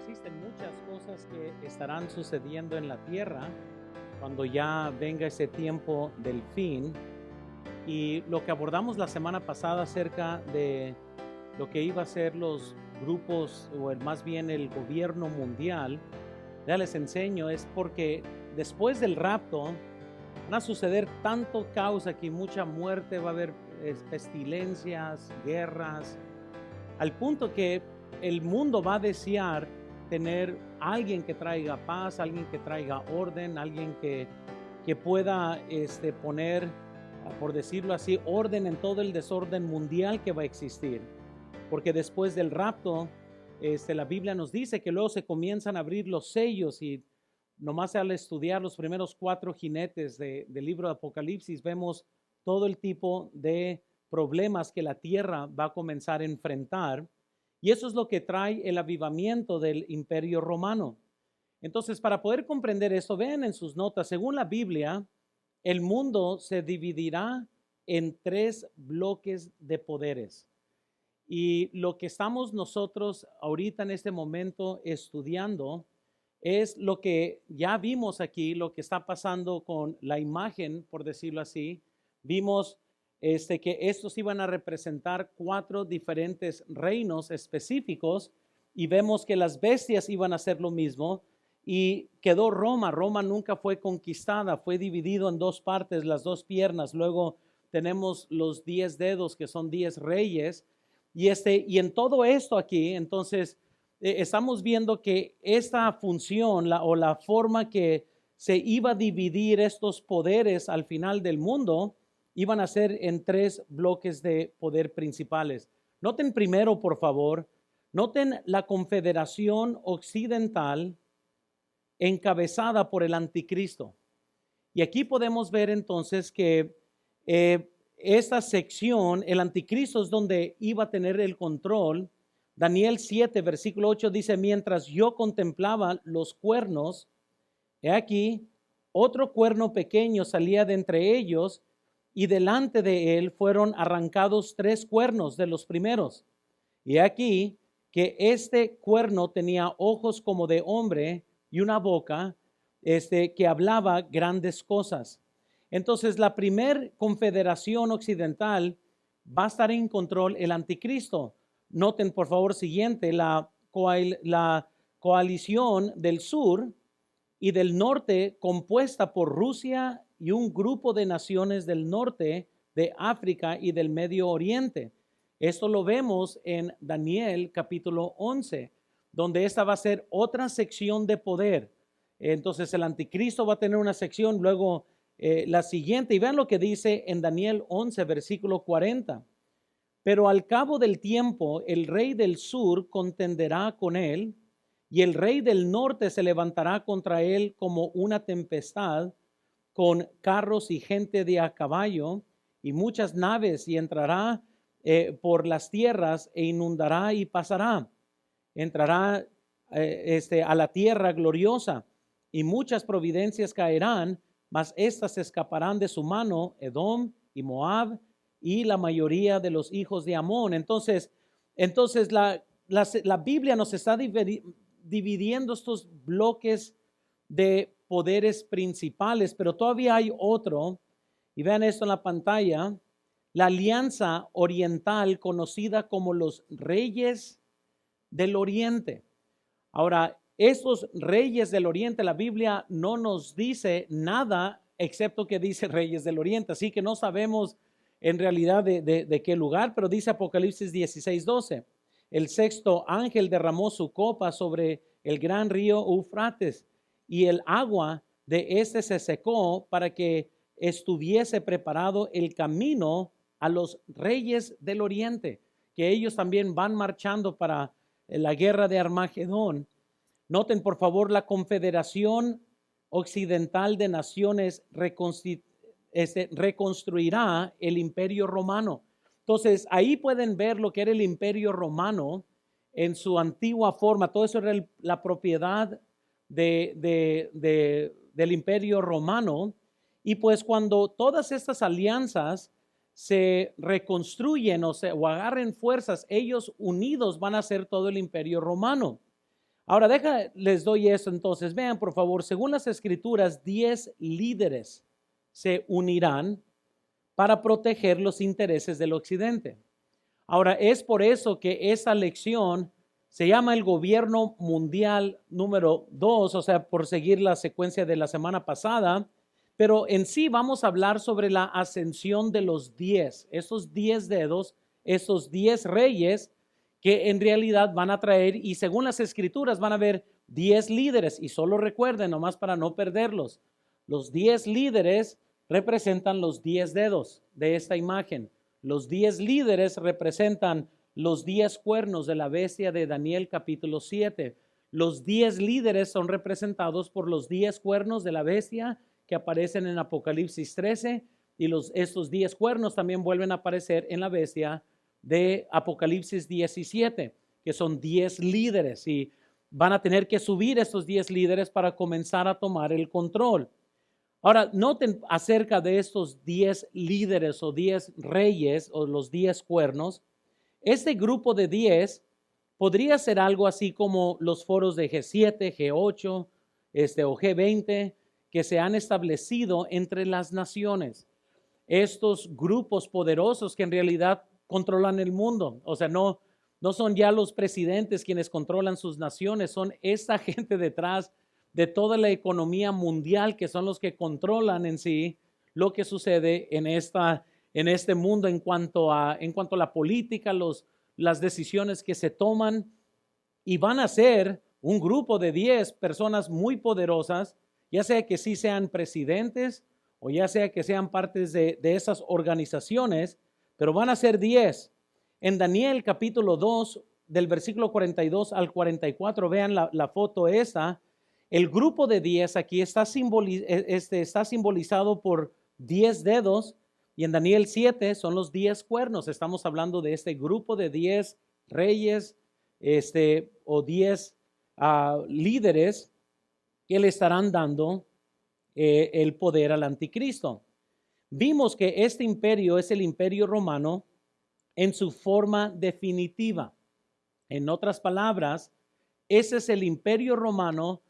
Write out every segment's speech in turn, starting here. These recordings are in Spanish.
existen muchas cosas que estarán sucediendo en la tierra cuando ya venga ese tiempo del fin. Y lo que abordamos la semana pasada acerca de lo que iba a ser los grupos, o más bien el gobierno mundial, ya les enseño, es porque después del rapto van a suceder tanto caos aquí, mucha muerte, va a haber pestilencias, guerras, al punto que el mundo va a desear tener alguien que traiga paz, alguien que traiga orden, alguien que pueda poner, por decirlo así, orden en todo el desorden mundial que va a existir. Porque después del rapto, la Biblia nos dice que luego se comienzan a abrir los sellos, y nomás al estudiar los primeros 4 jinetes del libro de Apocalipsis vemos todo el tipo de problemas que la tierra va a comenzar a enfrentar. Y eso es lo que trae el avivamiento del Imperio Romano. Entonces, para poder comprender esto, vean en sus notas, según la Biblia, el mundo se dividirá en 3 bloques de poderes. Y lo que estamos nosotros ahorita en este momento estudiando es lo que ya vimos aquí, lo que está pasando con la imagen, por decirlo así. Vimos que estos iban a representar 4 diferentes reinos específicos, y vemos que las bestias iban a hacer lo mismo, y quedó Roma. Roma nunca fue conquistada, fue dividido en 2 partes, las 2 piernas. Luego tenemos los 10 dedos, que son 10 reyes, y en todo esto aquí, entonces, estamos viendo que esta función o la forma que se iba a dividir estos poderes al final del mundo iban a ser en 3 bloques de poder principales. Noten primero, por favor, noten la Confederación Occidental encabezada por el Anticristo. Y aquí podemos ver entonces que esta sección, el Anticristo es donde iba a tener el control. Daniel 7, versículo 8 dice: mientras yo contemplaba los cuernos, he aquí, otro cuerno pequeño salía de entre ellos, y delante de él fueron arrancados 3 cuernos de los primeros. Y aquí que este cuerno tenía ojos como de hombre y una boca que hablaba grandes cosas. Entonces, la primer confederación occidental va a estar en control el Anticristo. Noten, por favor, siguiente, la coalición del sur y del norte, compuesta por Rusia y un grupo de naciones del norte, de África y del Medio Oriente. Esto lo vemos en Daniel capítulo 11, donde esta va a ser otra sección de poder. Entonces el Anticristo va a tener una sección, luego la siguiente, y vean lo que dice en Daniel 11, versículo 40. Pero al cabo del tiempo, el rey del sur contenderá con él, y el rey del norte se levantará contra él como una tempestad, con carros y gente de a caballo y muchas naves, y entrará por las tierras e inundará y pasará. Entrará a la tierra gloriosa, y muchas providencias caerán, mas éstas escaparán de su mano, Edom y Moab y la mayoría de los hijos de Amón. Entonces la Biblia nos está dividiendo estos bloques de poderes principales, pero todavía hay otro, y vean esto en la pantalla: la Alianza Oriental, conocida como los Reyes del Oriente. Ahora, estos reyes del Oriente, la Biblia no nos dice nada excepto que dice Reyes del Oriente, así que no sabemos en realidad de qué lugar, pero dice Apocalipsis 16:12: el 6º ángel derramó su copa sobre el gran río Eufrates, y el agua de este se secó, para que estuviese preparado el camino a los reyes del Oriente, que ellos también van marchando para la guerra de Armagedón. Noten, por favor, la Confederación Occidental de Naciones reconstruirá el Imperio Romano. Entonces, ahí pueden ver lo que era el Imperio Romano en su antigua forma. Todo eso era la propiedad del Imperio Romano. Y pues cuando todas estas alianzas se reconstruyen o agarren fuerzas, ellos unidos van a ser todo el Imperio Romano. Ahora, les doy eso entonces. Vean, por favor, según las Escrituras, 10 líderes se unirán para proteger los intereses del occidente. Ahora, es por eso que esa lección se llama el gobierno mundial número 2, o sea, por seguir la secuencia de la semana pasada, pero en sí vamos a hablar sobre la ascensión de los 10, esos 10 dedos, esos 10 reyes que en realidad van a traer, y según las Escrituras van a haber 10 líderes, y solo recuerden, nomás para no perderlos, los 10 líderes representan los 10 dedos de esta imagen. Los 10 líderes representan los 10 cuernos de la bestia de Daniel capítulo 7. Los 10 líderes son representados por los 10 cuernos de la bestia que aparecen en Apocalipsis 13, y estos 10 cuernos también vuelven a aparecer en la bestia de Apocalipsis 17, que son 10 líderes, y van a tener que subir estos 10 líderes para comenzar a tomar el control. Ahora, noten acerca de estos 10 líderes o 10 reyes o los 10 cuernos. Este grupo de 10 podría ser algo así como los foros de G7, G8 o G20 que se han establecido entre las naciones. Estos grupos poderosos que en realidad controlan el mundo. O sea, no son ya los presidentes quienes controlan sus naciones, son esta gente detrás de toda la economía mundial, que son los que controlan en sí lo que sucede en este mundo en cuanto a la política, las decisiones que se toman, y van a ser un grupo de 10 personas muy poderosas, ya sea que sí sean presidentes o ya sea que sean partes de esas organizaciones, pero van a ser 10. En Daniel capítulo 2, del versículo 42 al 44, vean la foto esa. El grupo de 10 aquí está simbolizado por 10 dedos, y en Daniel 7 son los 10 cuernos. Estamos hablando de este grupo de 10 reyes o 10 líderes que le estarán dando el poder al anticristo. Vimos que este imperio es el imperio romano en su forma definitiva. En otras palabras, ese es el imperio romano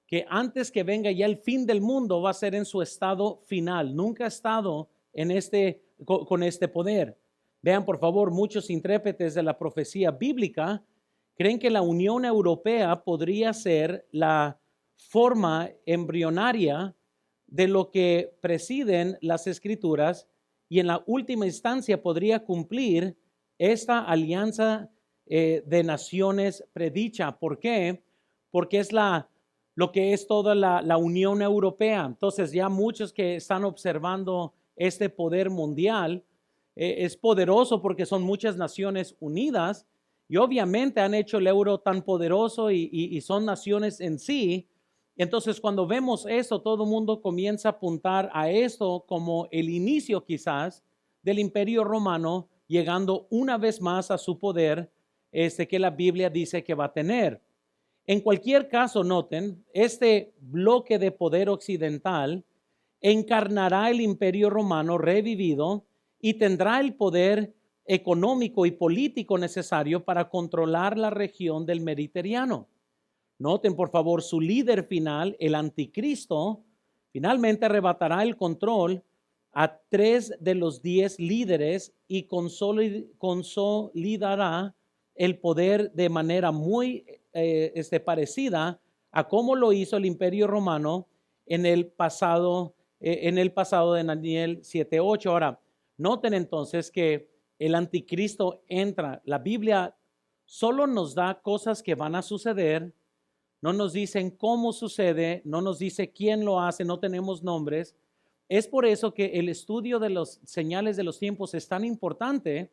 que antes que venga ya el fin del mundo va a ser en su estado final. Nunca ha estado con este poder. Vean, por favor, muchos intérpretes de la profecía bíblica creen que la Unión Europea podría ser la forma embrionaria de lo que presiden las Escrituras, y en la última instancia podría cumplir esta alianza de naciones predicha. ¿Por qué? Porque es lo que es toda la Unión Europea. Entonces ya muchos que están observando este poder mundial, es poderoso porque son muchas naciones unidas, y obviamente han hecho el euro tan poderoso y son naciones en sí. Entonces, cuando vemos esto, todo el mundo comienza a apuntar a esto como el inicio quizás del imperio romano, llegando una vez más a su poder que la Biblia dice que va a tener. En cualquier caso, noten, este bloque de poder occidental encarnará el imperio romano revivido y tendrá el poder económico y político necesario para controlar la región del Mediterráneo. Noten, por favor, su líder final, el anticristo, finalmente arrebatará el control a 3 de los 10 líderes y consolidará el poder de manera muy parecida a cómo lo hizo el imperio romano en el pasado de Daniel 7:8. Ahora, noten entonces que el anticristo entra. La Biblia solo nos da cosas que van a suceder. No nos dicen cómo sucede, no nos dice quién lo hace, no tenemos nombres. Es por eso que el estudio de las señales de los tiempos es tan importante,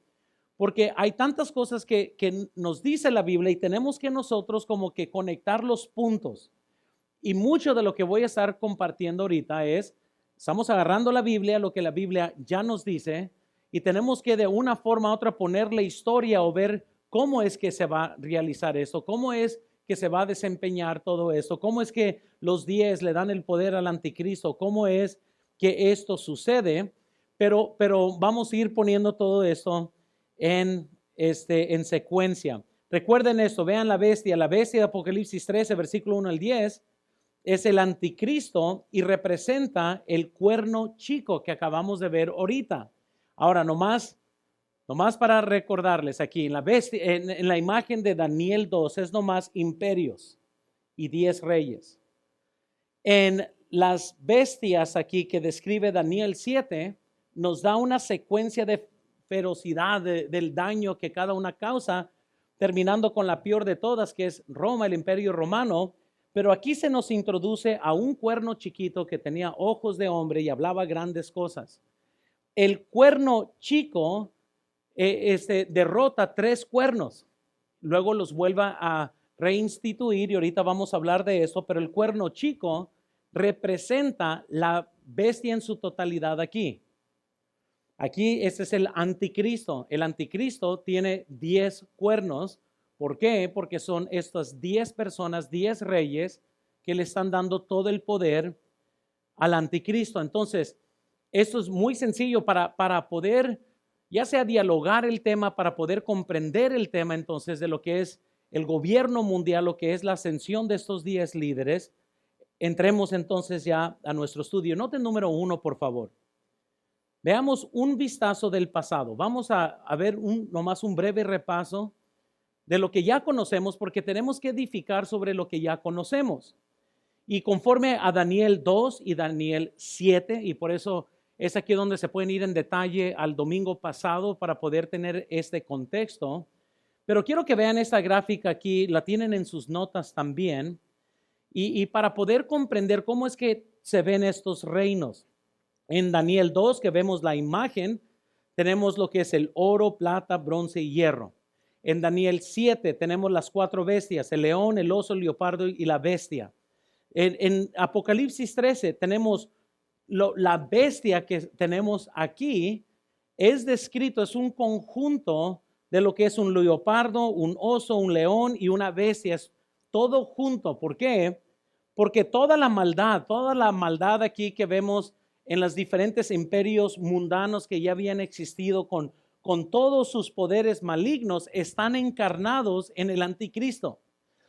porque hay tantas cosas que nos dice la Biblia y tenemos que nosotros como que conectar los puntos. Y mucho de lo que voy a estar compartiendo ahorita estamos agarrando la Biblia, lo que la Biblia ya nos dice, y tenemos que de una forma u otra ponerle historia o ver cómo es que se va a realizar esto, cómo es que se va a desempeñar todo esto, cómo es que los 10 le dan el poder al anticristo, cómo es que esto sucede, pero vamos a ir poniendo todo esto en secuencia. Recuerden esto, vean la bestia de Apocalipsis 13, versículo 1 al 10, es el anticristo y representa el cuerno chico que acabamos de ver ahorita. Ahora, nomás para recordarles aquí, en la imagen de Daniel 2 es nomás imperios y 10 reyes. En las bestias aquí que describe Daniel 7, nos da una secuencia de ferocidad del daño que cada una causa, terminando con la peor de todas, que es Roma, el imperio romano. Pero aquí se nos introduce a un cuerno chiquito que tenía ojos de hombre y hablaba grandes cosas. El cuerno chico derrota 3 cuernos, luego los vuelve a reinstituir y ahorita vamos a hablar de eso, pero el cuerno chico representa la bestia en su totalidad aquí. Aquí ese es el anticristo. El anticristo tiene 10 cuernos. ¿Por qué? Porque son estas 10 personas, 10 reyes que le están dando todo el poder al anticristo. Entonces, esto es muy sencillo para poder, ya sea dialogar el tema, para poder comprender el tema entonces de lo que es el gobierno mundial, lo que es la ascensión de estos 10 líderes. Entremos entonces ya a nuestro estudio. Noten número 1, por favor. Veamos un vistazo del pasado. Vamos a ver nomás un breve repaso de lo que ya conocemos, porque tenemos que edificar sobre lo que ya conocemos. Y conforme a Daniel 2 y Daniel 7, y por eso es aquí donde se pueden ir en detalle al domingo pasado para poder tener este contexto. Pero quiero que vean esta gráfica aquí, la tienen en sus notas también, y para poder comprender cómo es que se ven estos reinos. En Daniel 2, que vemos la imagen, tenemos lo que es el oro, plata, bronce y hierro. En Daniel 7 tenemos las 4 bestias, el león, el oso, el leopardo y la bestia. En Apocalipsis 13 tenemos la bestia que tenemos aquí, es descrito, es un conjunto de lo que es un leopardo, un oso, un león y una bestia, es todo junto. ¿Por qué? Porque toda la maldad aquí que vemos en los diferentes imperios mundanos que ya habían existido con todos sus poderes malignos, están encarnados en el anticristo.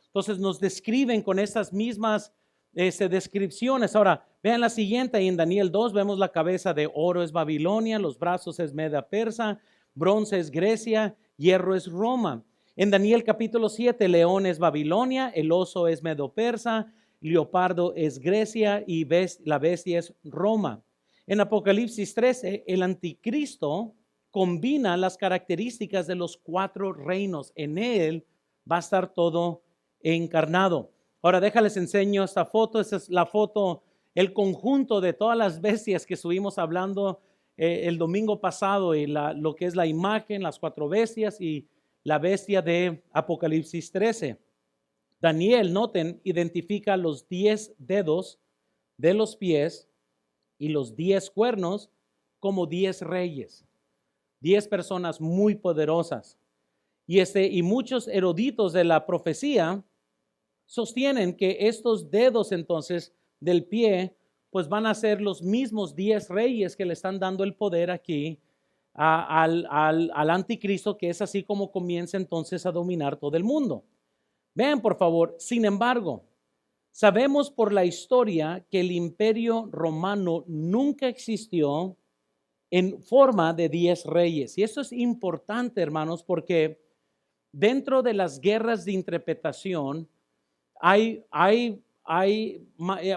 Entonces nos describen con estas mismas descripciones. Ahora, vean la siguiente, en Daniel 2 vemos la cabeza de oro es Babilonia, los brazos es Media Persa, bronce es Grecia, hierro es Roma. En Daniel capítulo 7, león es Babilonia, el oso es Medo Persa, leopardo es Grecia y la bestia es Roma. En Apocalipsis 13, el anticristo combina las características de los 4 reinos. En él va a estar todo encarnado. Ahora déjales enseño esta foto. Esta es la foto, el conjunto de todas las bestias que estuvimos hablando el domingo pasado, y lo que es la imagen, las 4 bestias y la bestia de Apocalipsis 13. Daniel, noten, identifica los 10 dedos de los pies y los 10 cuernos como 10 reyes, 10 personas muy poderosas. Y muchos eruditos de la profecía sostienen que estos dedos entonces del pie pues van a ser los mismos 10 reyes que le están dando el poder aquí al anticristo, que es así como comienza entonces a dominar todo el mundo. Vean por favor, sin embargo, sabemos por la historia que el imperio romano nunca existió en forma de 10 reyes. Y eso es importante, hermanos, porque dentro de las guerras de interpretación hay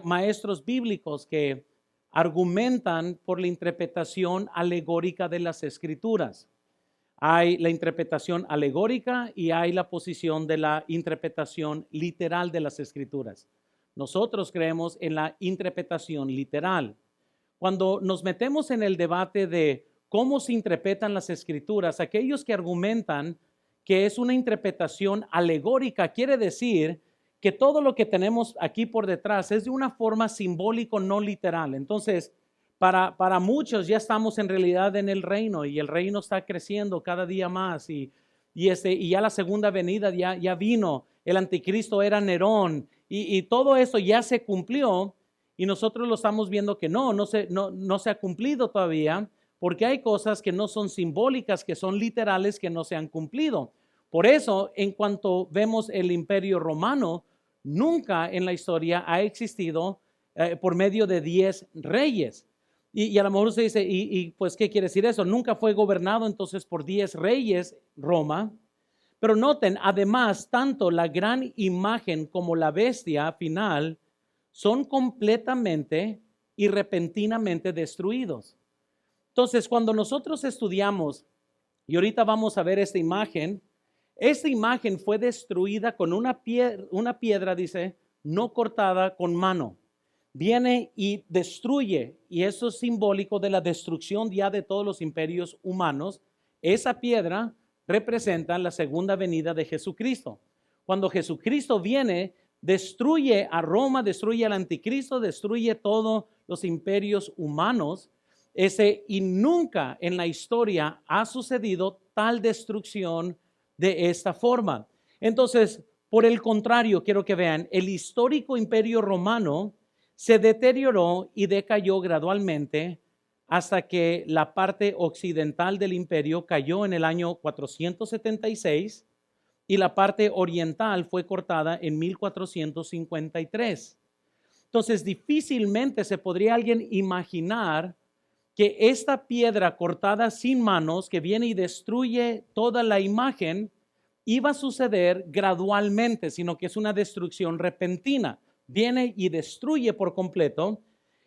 maestros bíblicos que argumentan por la interpretación alegórica de las escrituras. Hay la interpretación alegórica y hay la posición de la interpretación literal de las escrituras. Nosotros creemos en la interpretación literal. Cuando nos metemos en el debate de cómo se interpretan las escrituras, aquellos que argumentan que es una interpretación alegórica, quiere decir que todo lo que tenemos aquí por detrás es de una forma simbólica, no literal. Entonces, para muchos ya estamos en realidad en el reino y el reino está creciendo cada día más y ya la segunda venida ya vino, el anticristo era Nerón y todo eso ya se cumplió y nosotros lo estamos viendo que no se ha cumplido todavía, porque hay cosas que no son simbólicas, que son literales, que no se han cumplido. Por eso, en cuanto vemos el Imperio Romano, nunca en la historia ha existido por medio de 10 reyes. Y a lo mejor usted dice, pues, ¿qué quiere decir eso? Nunca fue gobernado entonces por 10 reyes Roma. Pero noten, además, tanto la gran imagen como la bestia final son completamente y repentinamente destruidos. Entonces, cuando nosotros estudiamos, y ahorita vamos a ver esta imagen fue destruida con una piedra, dice, no cortada con mano. Viene y destruye, y eso es simbólico de la destrucción ya de todos los imperios humanos. Esa piedra representa la segunda venida de Jesucristo. Cuando Jesucristo viene, destruye a Roma, destruye al anticristo, destruye todos los imperios humanos. Y nunca en la historia ha sucedido tal destrucción de esta forma. Entonces, por el contrario, quiero que vean, el histórico imperio romano se deterioró y decayó gradualmente hasta que la parte occidental del imperio cayó en el año 476 y la parte oriental fue cortada en 1453. Entonces, difícilmente se podría alguien imaginar que esta piedra cortada sin manos que viene y destruye toda la imagen iba a suceder gradualmente, sino que es una destrucción repentina. Viene y destruye por completo.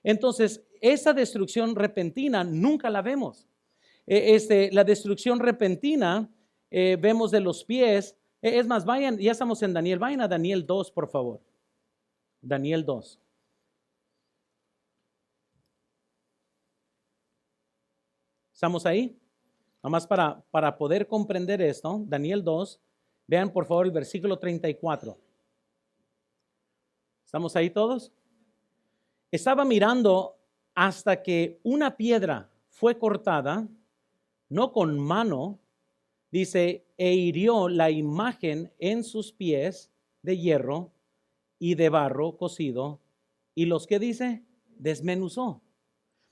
Entonces, esa destrucción repentina nunca la vemos. La destrucción repentina vemos de los pies. Es más, vayan, ya estamos en Daniel, vayan a Daniel 2, por favor. Daniel 2. ¿Estamos ahí? Nomás para poder comprender esto, Daniel 2, vean por favor el versículo 34. ¿Estamos ahí todos? Estaba mirando hasta que una piedra fue cortada, no con mano, dice, e hirió la imagen en sus pies de hierro y de barro cocido, y los que dice, desmenuzó.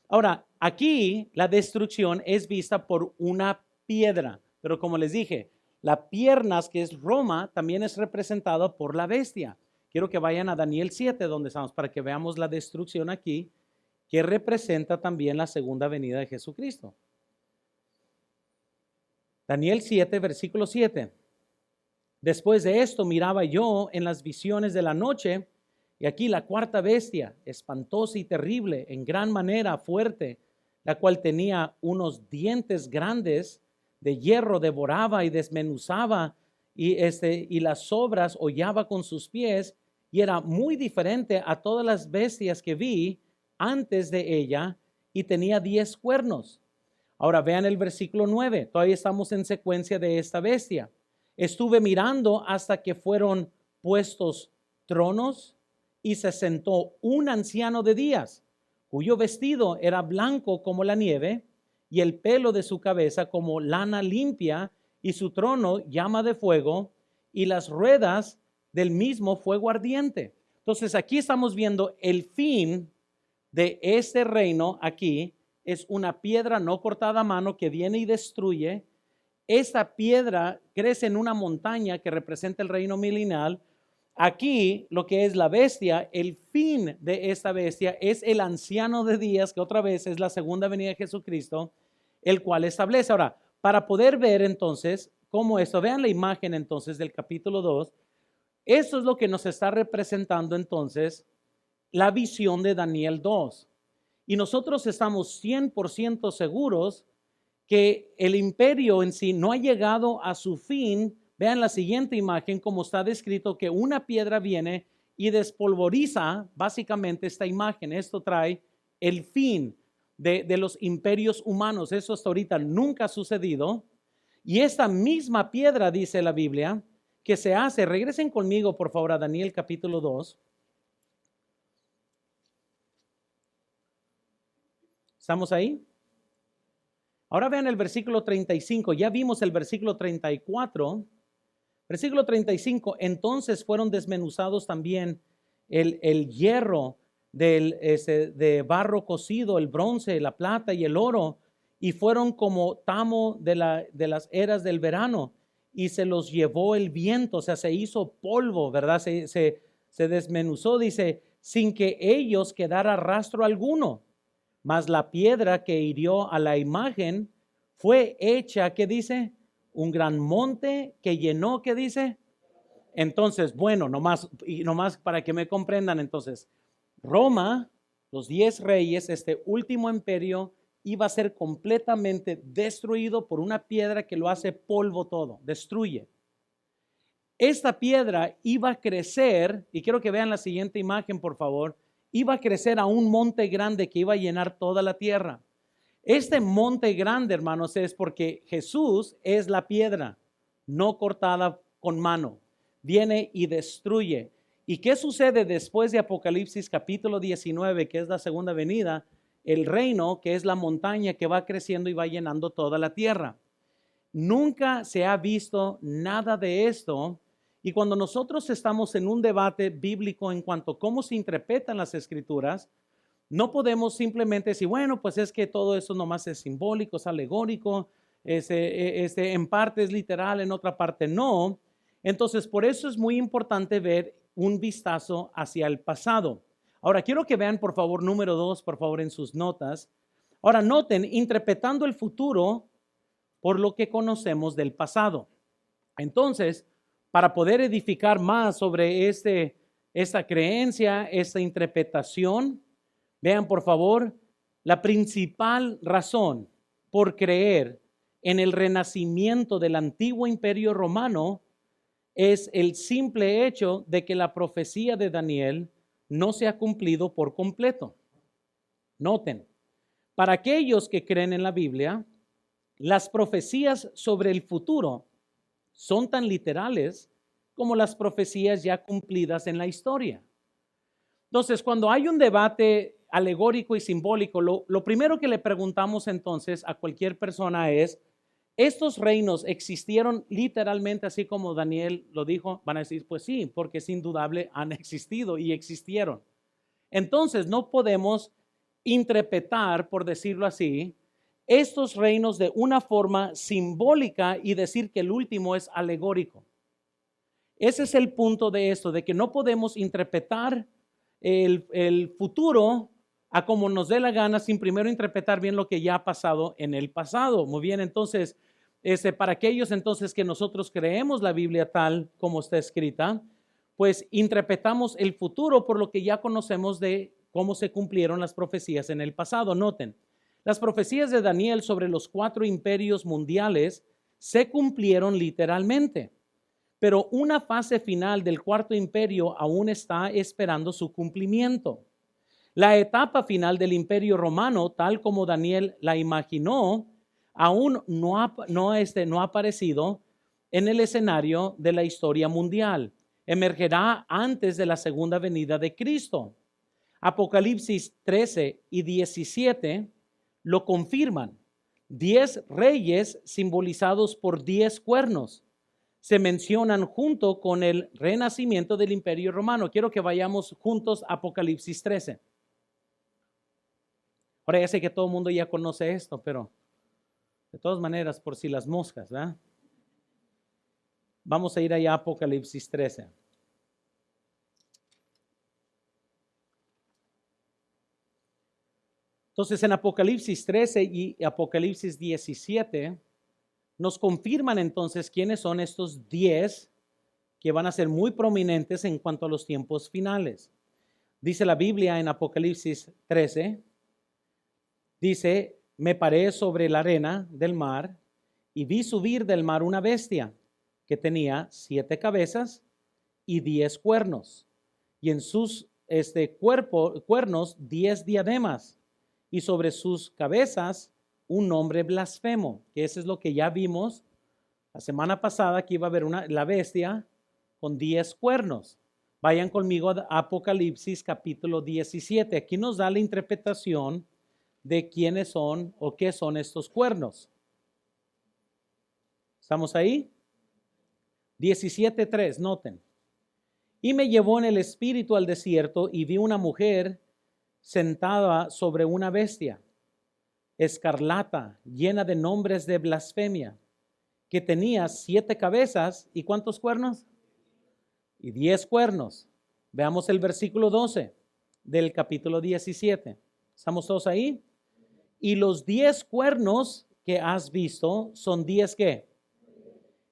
Ahora, aquí la destrucción es vista por una piedra, pero como les dije, la piernas, que es Roma, también es representada por la bestia. Quiero que vayan a Daniel 7, donde estamos, para que veamos la destrucción aquí, que representa también la segunda venida de Jesucristo. Daniel 7, versículo 7. Después de esto miraba yo en las visiones de la noche, y aquí la cuarta bestia, espantosa y terrible, en gran manera fuerte, la cual tenía unos dientes grandes de hierro, devoraba y desmenuzaba, y las sobras hollaba con sus pies, y era muy diferente a todas las bestias que vi antes de ella, y tenía 10 cuernos. Ahora vean el versículo 9, todavía estamos en secuencia de esta bestia. Estuve mirando hasta que fueron puestos tronos, y se sentó un anciano de días, cuyo vestido era blanco como la nieve, y el pelo de su cabeza como lana limpia, y su trono llama de fuego, y las ruedas del mismo fuego ardiente. Entonces aquí estamos viendo el fin de este reino. Aquí es una piedra no cortada a mano que viene y destruye. Esta piedra crece en una montaña que representa el reino milenial. Aquí lo que es la bestia, el fin de esta bestia es el anciano de días, que otra vez es la segunda venida de Jesucristo, el cual establece. Ahora, para poder ver entonces cómo esto, vean la imagen entonces del capítulo 2, eso es lo que nos está representando entonces la visión de Daniel 2. Y nosotros estamos 100% seguros que el imperio en sí no ha llegado a su fin. Vean la siguiente imagen, como está descrito, que una piedra viene y despolvoriza básicamente esta imagen. Esto trae el fin de los imperios humanos. Eso hasta ahorita nunca ha sucedido. Y esta misma piedra, dice la Biblia, que se hace, regresen conmigo por favor a Daniel capítulo 2. ¿Estamos ahí? Ahora vean el versículo 35. Ya vimos el versículo 34. Versículo 35, entonces fueron desmenuzados también el hierro de barro cocido, el bronce, la plata y el oro, y fueron como tamo de las eras del verano, y se los llevó el viento, o sea, se hizo polvo, ¿verdad? Se desmenuzó, dice, sin que ellos quedara rastro alguno. Mas la piedra que hirió a la imagen fue hecha, ¿qué dice? Un gran monte que llenó, ¿qué dice? Entonces, bueno, nomás para que me comprendan, entonces, Roma, los 10 reyes, este último imperio, iba a ser completamente destruido por una piedra que lo hace polvo todo, destruye. Esta piedra iba a crecer, y quiero que vean la siguiente imagen, por favor, iba a crecer a un monte grande que iba a llenar toda la tierra. Este monte grande, hermanos, es porque Jesús es la piedra, no cortada con mano. Viene y destruye. ¿Y qué sucede después de Apocalipsis capítulo 19, que es la segunda venida? El reino, que es la montaña que va creciendo y va llenando toda la tierra. Nunca se ha visto nada de esto. Y cuando nosotros estamos en un debate bíblico en cuanto a cómo se interpretan las escrituras, no podemos simplemente decir, bueno, pues es que todo eso nomás es simbólico, es alegórico, en parte es literal, en otra parte no. Entonces, por eso es muy importante ver un vistazo hacia el pasado. Ahora, quiero que vean, por favor, número 2, por favor, en sus notas. Ahora, noten, interpretando el futuro por lo que conocemos del pasado. Entonces, para poder edificar más sobre esta creencia, esta interpretación, vean por favor, la principal razón por creer en el renacimiento del antiguo imperio romano es el simple hecho de que la profecía de Daniel no se ha cumplido por completo. Noten, para aquellos que creen en la Biblia, las profecías sobre el futuro son tan literales como las profecías ya cumplidas en la historia. Entonces, cuando hay un debate alegórico y simbólico, lo primero que le preguntamos entonces a cualquier persona es, ¿estos reinos existieron literalmente así como Daniel lo dijo? Van a decir, pues sí, porque es indudable, han existido y existieron. Entonces, no podemos interpretar, por decirlo así, estos reinos de una forma simbólica y decir que el último es alegórico. Ese es el punto de esto, de que no podemos interpretar el futuro a como nos dé la gana sin primero interpretar bien lo que ya ha pasado en el pasado. Muy bien, entonces, para aquellos entonces que nosotros creemos la Biblia tal como está escrita, pues interpretamos el futuro por lo que ya conocemos de cómo se cumplieron las profecías en el pasado. Noten, las profecías de Daniel sobre los 4 imperios mundiales se cumplieron literalmente, pero una fase final del 4º imperio aún está esperando su cumplimiento. La etapa final del imperio romano, tal como Daniel la imaginó, aún no ha aparecido en el escenario de la historia mundial. Emergerá antes de la segunda venida de Cristo. Apocalipsis 13 y 17 lo confirman. 10 reyes simbolizados por 10 cuernos se mencionan junto con el renacimiento del imperio romano. Quiero que vayamos juntos a Apocalipsis 13. Ahora ya sé que todo el mundo ya conoce esto, pero de todas maneras, por si las moscas, ¿verdad? Vamos a ir allá a Apocalipsis 13. Entonces, en Apocalipsis 13 y Apocalipsis 17, nos confirman entonces quiénes son estos 10 que van a ser muy prominentes en cuanto a los tiempos finales. Dice la Biblia en Apocalipsis 13, dice, me paré sobre la arena del mar y vi subir del mar una bestia que tenía 7 cabezas y 10 cuernos, y en sus cuernos 10 diademas, y sobre sus cabezas un nombre blasfemo, que eso es lo que ya vimos la semana pasada, que iba a haber la bestia con 10 cuernos. Vayan conmigo a Apocalipsis capítulo 17. Aquí nos da la interpretación de quiénes son o qué son estos cuernos. ¿Estamos ahí? 17:3, noten. Y me llevó en el espíritu al desierto y vi una mujer sentada sobre una bestia, escarlata, llena de nombres de blasfemia, que tenía 7 cabezas y ¿cuántos cuernos? Y 10 cuernos. Veamos el versículo 12 del capítulo 17. ¿Estamos todos ahí? Y los 10 cuernos que has visto son 10 ¿qué?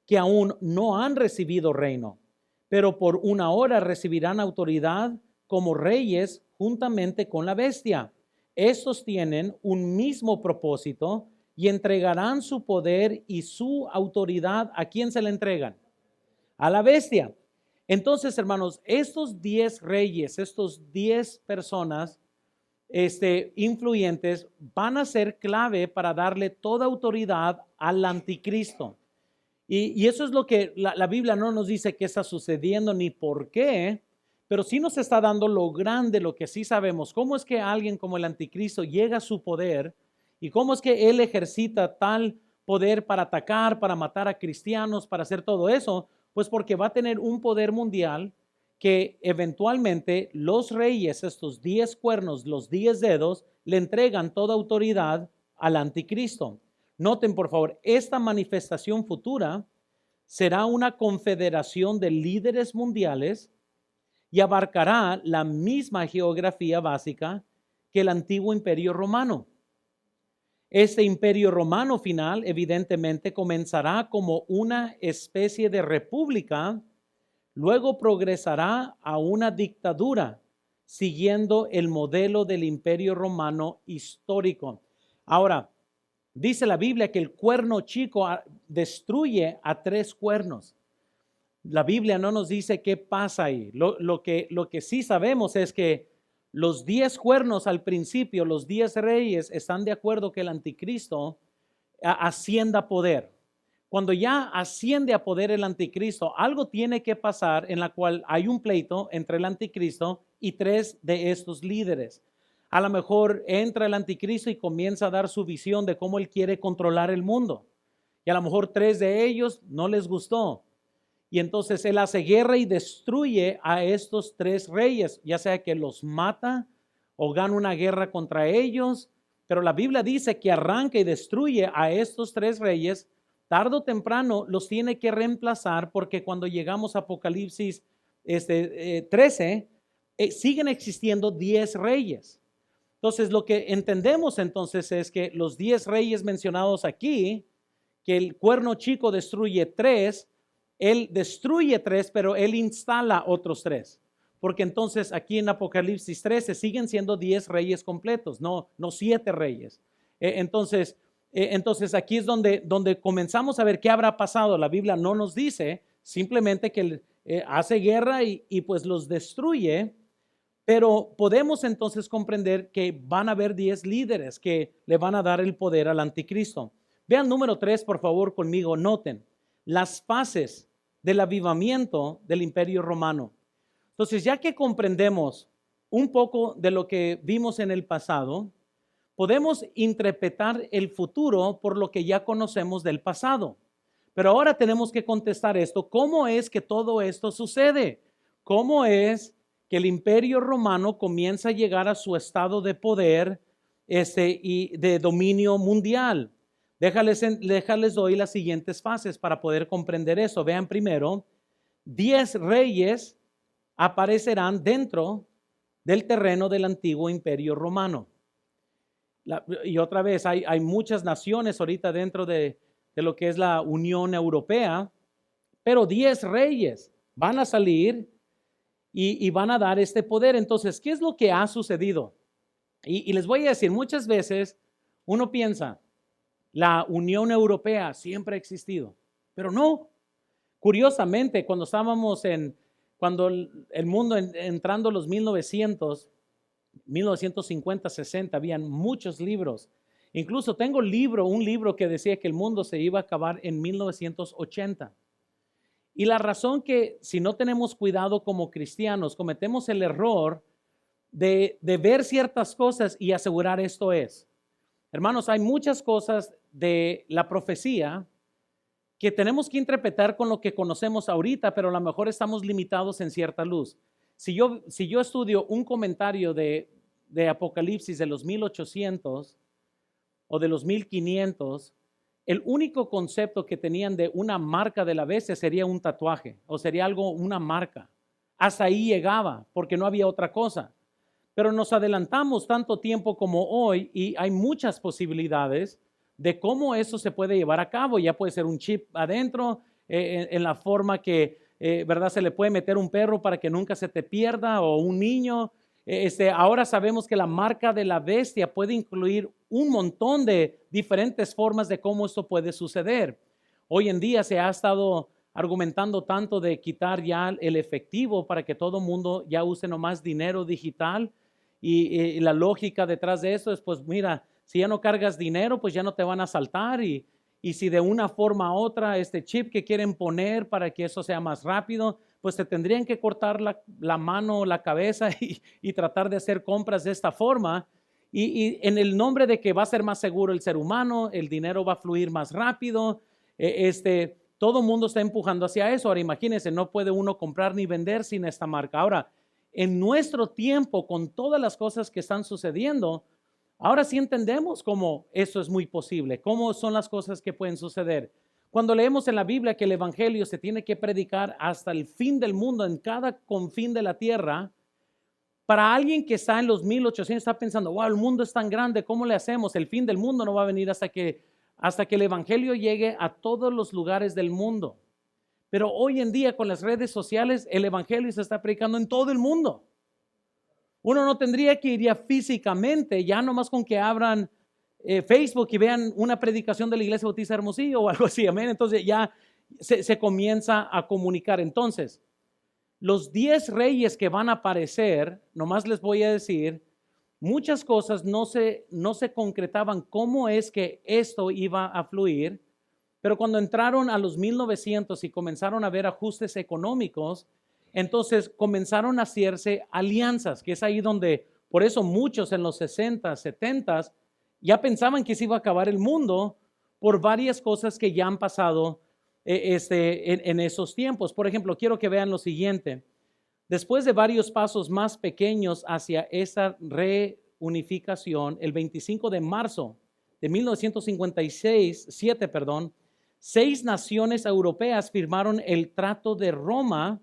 Que aún no han recibido reino, pero por una hora recibirán autoridad como reyes juntamente con la bestia. Estos tienen un mismo propósito y entregarán su poder y su autoridad. ¿A quién se le entregan? A la bestia. Entonces, hermanos, estos 10 reyes, estos 10 personas influyentes van a ser clave para darle toda autoridad al anticristo. Y eso es lo que la Biblia no nos dice qué está sucediendo ni por qué, pero sí nos está dando lo grande, lo que sí sabemos. ¿Cómo es que alguien como el anticristo llega a su poder y cómo es que él ejercita tal poder para atacar, para matar a cristianos, para hacer todo eso? Pues porque va a tener un poder mundial que eventualmente los reyes, estos 10 cuernos, los 10 dedos, le entregan toda autoridad al anticristo. Noten, por favor, esta manifestación futura será una confederación de líderes mundiales y abarcará la misma geografía básica que el antiguo imperio romano. Este imperio romano final evidentemente comenzará como una especie de república, luego progresará a una dictadura, siguiendo el modelo del imperio romano histórico. Ahora, dice la Biblia que el cuerno chico destruye a 3 cuernos. La Biblia no nos dice qué pasa ahí. Lo que sí sabemos es que los 10 cuernos al principio, los 10 reyes, están de acuerdo que el anticristo ascienda a poder. Cuando ya asciende a poder el anticristo, algo tiene que pasar en la cual hay un pleito entre el anticristo y 3 de estos líderes. A lo mejor entra el anticristo y comienza a dar su visión de cómo él quiere controlar el mundo. Y a lo mejor 3 de ellos no les gustó. Y entonces él hace guerra y destruye a estos 3 reyes, ya sea que los mata o gana una guerra contra ellos. Pero la Biblia dice que arranca y destruye a estos 3 reyes. Tarde o temprano los tiene que reemplazar porque cuando llegamos a Apocalipsis 13, siguen existiendo 10 reyes. Entonces, lo que entendemos entonces es que los 10 reyes mencionados aquí, que el cuerno chico destruye 3, él destruye 3, pero él instala otros 3. Porque entonces aquí en Apocalipsis 13 siguen siendo 10 reyes completos, no 7 reyes. Entonces aquí es donde comenzamos a ver qué habrá pasado. La Biblia no nos dice, simplemente que él hace guerra y pues los destruye. Pero podemos entonces comprender que van a haber 10 líderes que le van a dar el poder al anticristo. Vean número 3, por favor, conmigo. Noten las fases del avivamiento del imperio romano. Entonces, ya que comprendemos un poco de lo que vimos en el pasado, podemos interpretar el futuro por lo que ya conocemos del pasado. Pero ahora tenemos que contestar esto. ¿Cómo es que todo esto sucede? ¿Cómo es que el imperio romano comienza a llegar a su estado de poder y de dominio mundial? Déjales doy las siguientes fases para poder comprender eso. Vean primero, 10 reyes aparecerán dentro del terreno del antiguo imperio romano. Y otra vez, hay muchas naciones ahorita dentro de lo que es la Unión Europea, pero 10 reyes van a salir y van a dar este poder. Entonces, ¿qué es lo que ha sucedido? Y les voy a decir, muchas veces uno piensa, la Unión Europea siempre ha existido, pero no. Curiosamente, cuando el mundo entrando los 1950, 60, habían muchos libros. Incluso tengo un libro que decía que el mundo se iba a acabar en 1980. Y la razón que si no tenemos cuidado como cristianos, cometemos el error de ver ciertas cosas y asegurar esto es. Hermanos, hay muchas cosas de la profecía que tenemos que interpretar con lo que conocemos ahorita, pero a lo mejor estamos limitados en cierta luz. Si yo estudio un comentario de Apocalipsis de los 1800 o de los 1500 el único concepto que tenían de una marca de la bestia sería un tatuaje o sería algo, una marca. Hasta ahí llegaba porque no había otra cosa. Pero nos adelantamos tanto tiempo como hoy y hay muchas posibilidades de cómo eso se puede llevar a cabo. Ya puede ser un chip adentro, en la forma que, ¿verdad? Se le puede meter un perro para que nunca se te pierda o un niño. Ahora sabemos que la marca de la bestia puede incluir un montón de diferentes formas de cómo esto puede suceder. Hoy en día se ha estado argumentando tanto de quitar ya el efectivo para que todo el mundo ya use nomás dinero digital. Y la lógica detrás de eso es, pues mira, si ya no cargas dinero, pues ya no te van a asaltar y si de una forma u otra este chip que quieren poner para que eso sea más rápido, pues te tendrían que cortar la mano o la cabeza y tratar de hacer compras de esta forma. Y en el nombre de que va a ser más seguro el ser humano, el dinero va a fluir más rápido, todo el mundo está empujando hacia eso. Ahora imagínense, no puede uno comprar ni vender sin esta marca. Ahora, en nuestro tiempo, con todas las cosas que están sucediendo, ahora sí entendemos cómo eso es muy posible, cómo son las cosas que pueden suceder. Cuando leemos en la Biblia que el Evangelio se tiene que predicar hasta el fin del mundo, en cada confín de la tierra, para alguien que está en los 1800 está pensando, wow, el mundo es tan grande, ¿cómo le hacemos? El fin del mundo no va a venir hasta que el Evangelio llegue a todos los lugares del mundo. Pero hoy en día con las redes sociales, el Evangelio se está predicando en todo el mundo. Uno no tendría que ir ya físicamente, ya nomás con que abran Facebook y vean una predicación de la Iglesia Bautista Hermosillo o algo así, amén. Entonces ya se comienza a comunicar. Entonces, los 10 reyes que van a aparecer, nomás les voy a decir, muchas cosas no se concretaban cómo es que esto iba a fluir. Pero cuando entraron a los 1900 y comenzaron a ver ajustes económicos, entonces comenzaron a hacerse alianzas, que es ahí donde, por eso muchos en los 60, 70 ya pensaban que se iba a acabar el mundo por varias cosas que ya han pasado en esos tiempos. Por ejemplo, quiero que vean lo siguiente. Después de varios pasos más pequeños hacia esa reunificación, el 25 de marzo de 1957, 6 naciones europeas firmaron el Tratado de Roma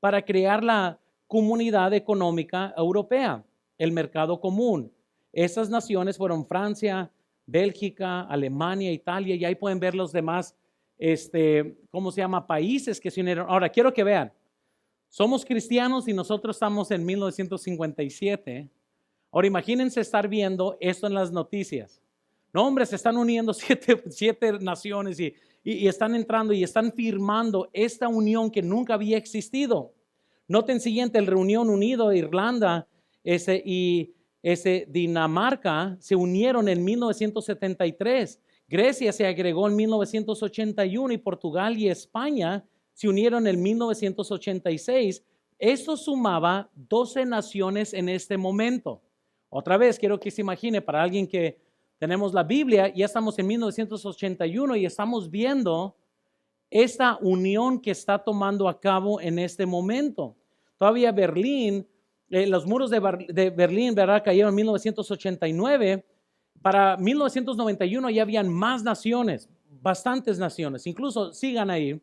para crear la Comunidad Económica Europea, el mercado común. Esas naciones fueron Francia, Bélgica, Alemania, Italia, y ahí pueden ver los demás, países que se unieron. Ahora, quiero que vean, somos cristianos y nosotros estamos en 1957. Ahora, imagínense estar viendo esto en las noticias. No, hombre, se están uniendo siete naciones y están entrando y están firmando esta unión que nunca había existido. Noten siguiente, el Reunión Unido, Irlanda y Dinamarca se unieron en 1973. Grecia se agregó en 1981 y Portugal y España se unieron en 1986. Esto sumaba 12 naciones en este momento. Otra vez, quiero que se imagine para alguien que tenemos la Biblia, ya estamos en 1981 y estamos viendo esta unión que está tomando a cabo en este momento. Todavía Berlín, los muros de Berlín, ¿verdad? Cayeron en 1989. Para 1991 ya habían más naciones, bastantes naciones, incluso sigan ahí.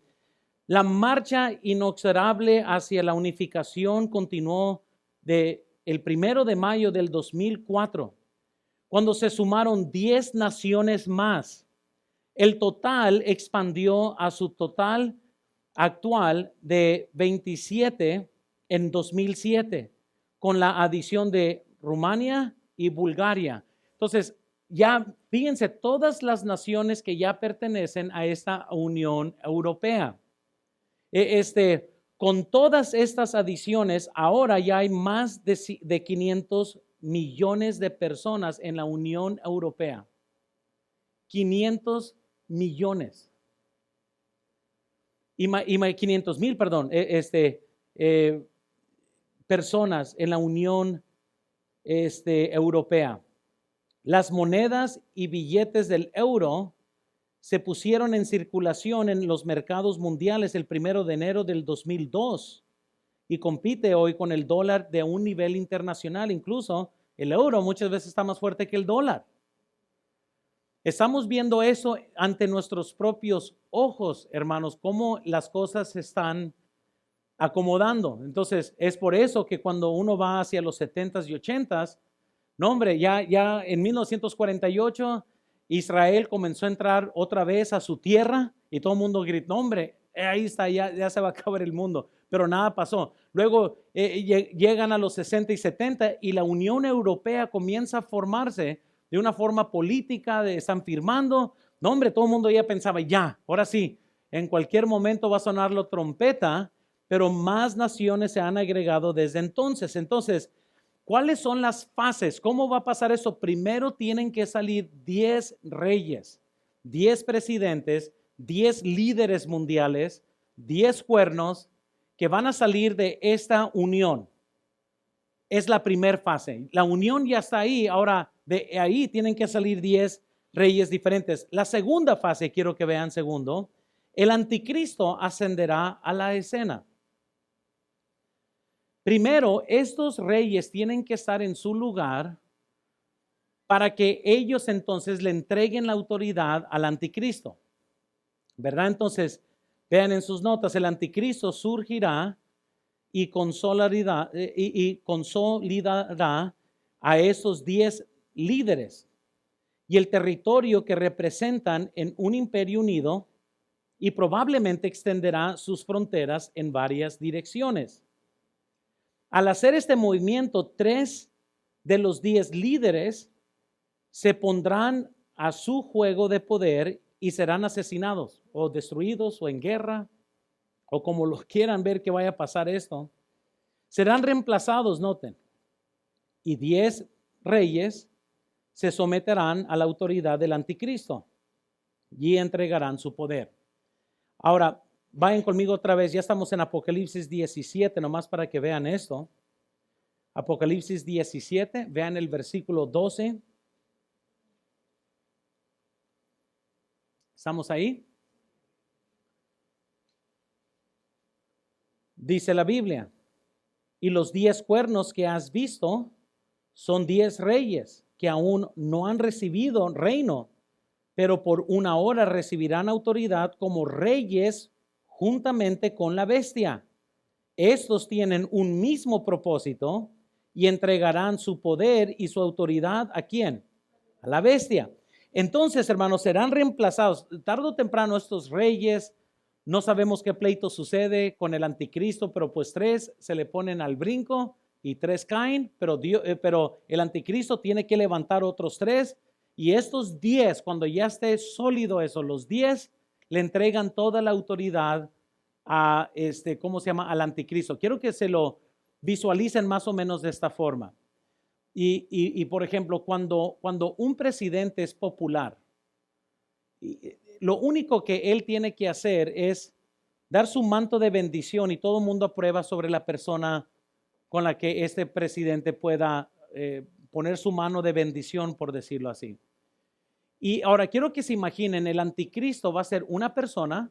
La marcha inexorable hacia la unificación continuó el 1 de mayo del 2004. Cuando se sumaron 10 naciones más, el total expandió a su total actual de 27 en 2007, con la adición de Rumania y Bulgaria. Entonces, ya fíjense, todas las naciones que ya pertenecen a esta Unión Europea. Con todas estas adiciones, ahora ya hay más de 500 millones de personas en la Unión Europea. 500 millones. 500,000, personas en la Unión Europea. Las monedas y billetes del euro se pusieron en circulación en los mercados mundiales el 1 de enero del 2002 y compite hoy con el dólar de un nivel internacional. Incluso el euro muchas veces está más fuerte que el dólar. Estamos viendo eso ante nuestros propios ojos, hermanos, cómo las cosas se están acomodando. Entonces, es por eso que cuando uno va hacia los 70s y 80s, no hombre, ya en 1948 Israel comenzó a entrar otra vez a su tierra y todo el mundo gritó, no, hombre, ahí está, ya se va a acabar el mundo, pero nada pasó. Luego llegan a los 60 y 70 y la Unión Europea comienza a formarse de una forma política, están firmando, no hombre, todo el mundo ya pensaba, ya, ahora sí, en cualquier momento va a sonar la trompeta, pero más naciones se han agregado desde entonces. Entonces, ¿cuáles son las fases? ¿Cómo va a pasar eso? Primero tienen que salir 10 reyes, 10 presidentes, 10 líderes mundiales, 10 cuernos que van a salir de esta unión. Es la primera fase. La unión ya está ahí. Ahora, de ahí tienen que salir 10 reyes diferentes. La segunda fase, quiero que vean segundo, el anticristo ascenderá a la escena. Primero, estos reyes tienen que estar en su lugar para que ellos entonces le entreguen la autoridad al anticristo. ¿Verdad? Entonces, vean en sus notas, el anticristo surgirá y consolidará a esos 10 líderes y el territorio que representan en un imperio unido y probablemente extenderá sus fronteras en varias direcciones. Al hacer este movimiento, 3 de los 10 líderes se pondrán a su juego de poder y serán asesinados o destruidos o en guerra o como lo quieran ver que vaya a pasar esto. Serán reemplazados, noten, y 10 reyes se someterán a la autoridad del anticristo y entregarán su poder. Ahora, vayan conmigo otra vez, ya estamos en Apocalipsis 17, nomás para que vean esto. Apocalipsis 17, vean el versículo 12. ¿Estamos ahí? Dice la Biblia, y los 10 cuernos que has visto son 10 reyes que aún no han recibido reino, pero por una hora recibirán autoridad como reyes juntamente con la bestia. Estos tienen un mismo propósito y entregarán su poder y su autoridad ¿a quién? A la bestia. Entonces, hermanos, serán reemplazados. Tarde o temprano estos reyes, no sabemos qué pleito sucede con el anticristo, pero pues 3 se le ponen al brinco y 3 caen, pero el anticristo tiene que levantar otros 3 y estos 10, cuando ya esté sólido eso, los 10 le entregan toda la autoridad a ¿cómo se llama? Al anticristo. Quiero que se lo visualicen más o menos de esta forma. Y por ejemplo, cuando un presidente es popular, lo único que él tiene que hacer es dar su manto de bendición y todo el mundo aprueba sobre la persona con la que este presidente pueda poner su mano de bendición, por decirlo así. Y ahora quiero que se imaginen, el anticristo va a ser una persona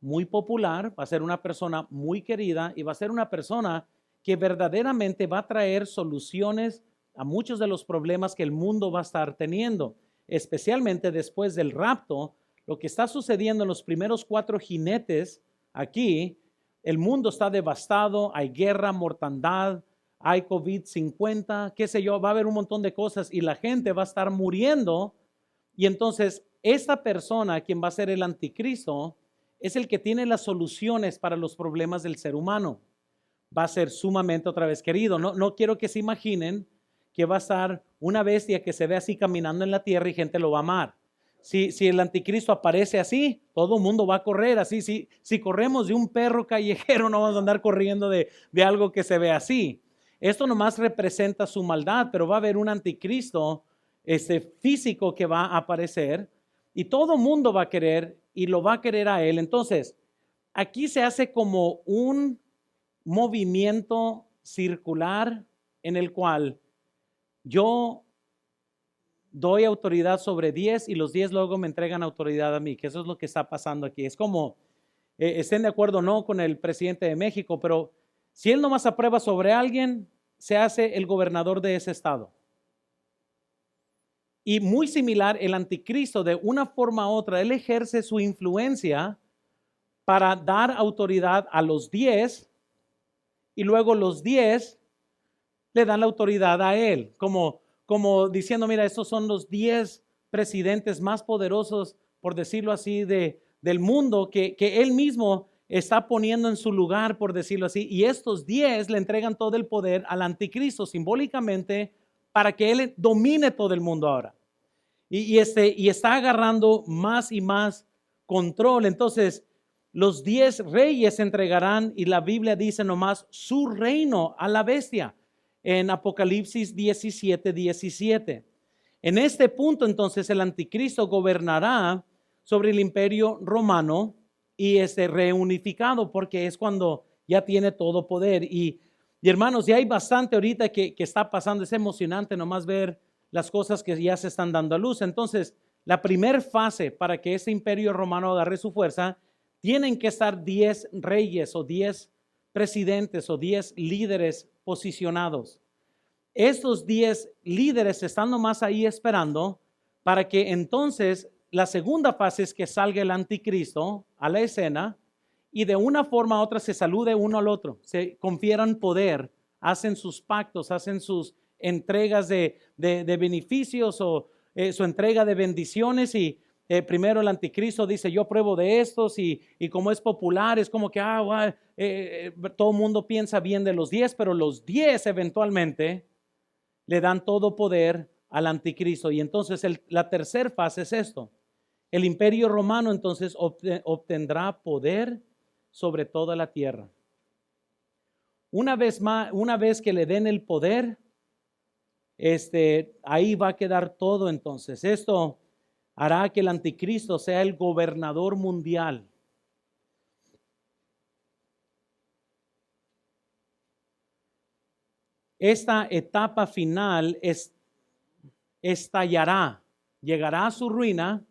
muy popular, va a ser una persona muy querida y va a ser una persona que verdaderamente va a traer soluciones a muchos de los problemas que el mundo va a estar teniendo, especialmente después del rapto. Lo que está sucediendo en los primeros 4 jinetes aquí, el mundo está devastado, hay guerra, mortandad, hay COVID-50, qué sé yo, va a haber un montón de cosas y la gente va a estar muriendo. Y entonces, esta persona, quien va a ser el anticristo, es el que tiene las soluciones para los problemas del ser humano. Va a ser sumamente otra vez querido. No quiero que se imaginen que va a estar una bestia que se ve así caminando en la tierra y gente lo va a amar. Si el anticristo aparece así, todo el mundo va a correr así. Si corremos de un perro callejero, no vamos a andar corriendo de algo que se ve así. Esto nomás representa su maldad, pero va a haber un anticristo físico que va a aparecer y todo el mundo va a querer y lo va a querer a él. Entonces, aquí se hace como un movimiento circular en el cual yo doy autoridad sobre 10 y los 10 luego me entregan autoridad a mí, que eso es lo que está pasando aquí. Es como, estén de acuerdo o no con el presidente de México, pero si él nomás aprueba sobre alguien, se hace el gobernador de ese estado. Y muy similar, el anticristo, de una forma u otra, él ejerce su influencia para dar autoridad a los 10 y luego los 10 le dan la autoridad a él, como diciendo, mira, estos son los 10 presidentes más poderosos, por decirlo así, del mundo, que él mismo está poniendo en su lugar, por decirlo así, y estos 10 le entregan todo el poder al anticristo simbólicamente para que él domine todo el mundo ahora. Y está agarrando más y más control. Entonces, los 10 reyes entregarán, y la Biblia dice nomás, su reino a la bestia, en Apocalipsis 17:17. En este punto, entonces, el anticristo gobernará sobre el imperio romano y reunificado, porque es cuando ya tiene todo poder. Y hermanos, ya hay bastante ahorita que está pasando. Es emocionante nomás ver las cosas que ya se están dando a luz. Entonces, la primera fase para que ese imperio romano agarre su fuerza, tienen que estar 10 reyes o 10 presidentes o 10 líderes posicionados. Estos 10 líderes están nomás ahí esperando para que entonces la segunda fase es que salga el anticristo a la escena y de una forma u otra se salude uno al otro, se confieran poder, hacen sus pactos, hacen sus entregas de beneficios o su entrega de bendiciones y primero el anticristo dice yo pruebo de estos y como es popular es como que todo el mundo piensa bien de los 10, pero los 10 eventualmente le dan todo poder al anticristo. Y entonces la tercera fase es esto. El imperio romano entonces obtendrá poder sobre toda la tierra. Una vez que le den el poder, ahí va a quedar todo entonces. Esto hará que el anticristo sea el gobernador mundial. Esta etapa final estallará, llegará a su ruina,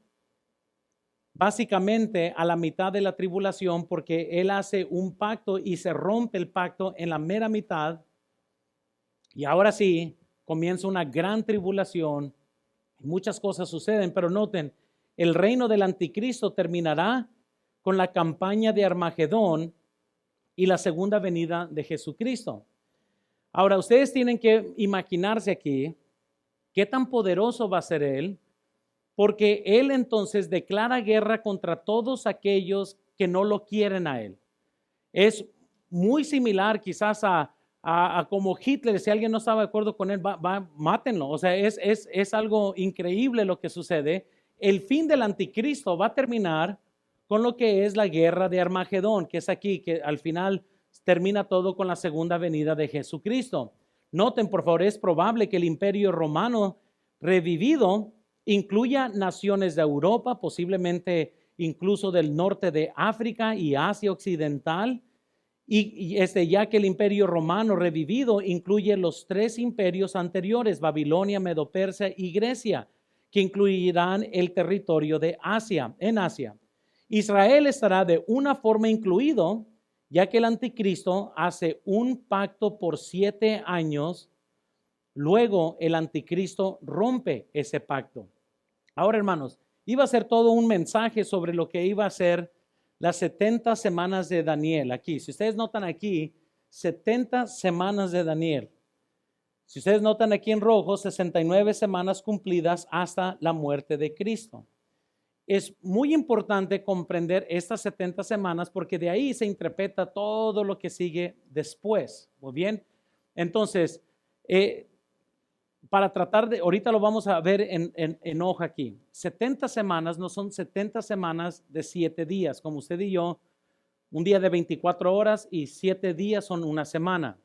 básicamente a la mitad de la tribulación, porque él hace un pacto y se rompe el pacto en la mera mitad. Y ahora sí, comienza una gran tribulación. Muchas cosas suceden, pero noten, el reino del anticristo terminará con la campaña de Armagedón y la segunda venida de Jesucristo. Ahora, ustedes tienen que imaginarse aquí qué tan poderoso va a ser él, porque él entonces declara guerra contra todos aquellos que no lo quieren a él. Es muy similar quizás a como Hitler. Si alguien no estaba de acuerdo con él, mátenlo. O sea, es algo increíble lo que sucede. El fin del anticristo va a terminar con lo que es la guerra de Armagedón, que es aquí, que al final termina todo con la segunda venida de Jesucristo. Noten, por favor, es probable que el imperio romano revivido incluya naciones de Europa, posiblemente incluso del norte de África y Asia Occidental, y ya que el imperio romano revivido incluye los 3 imperios anteriores, Babilonia, Medo-Persia y Grecia, que incluirán el territorio de Asia, en Asia. Israel estará de una forma incluido, ya que el anticristo hace un pacto por 7 años, luego el anticristo rompe ese pacto. Ahora, hermanos, iba a ser todo un mensaje sobre lo que iba a ser las 70 semanas de Daniel. Aquí, si ustedes notan aquí, 70 semanas de Daniel. Si ustedes notan aquí en rojo, 69 semanas cumplidas hasta la muerte de Cristo. Es muy importante comprender estas 70 semanas porque de ahí se interpreta todo lo que sigue después. Muy bien. Entonces, para tratar de, ahorita lo vamos a ver en hoja aquí. 70 semanas no son 70 semanas de 7 días, como usted y yo, un día de 24 horas y 7 días son una semana.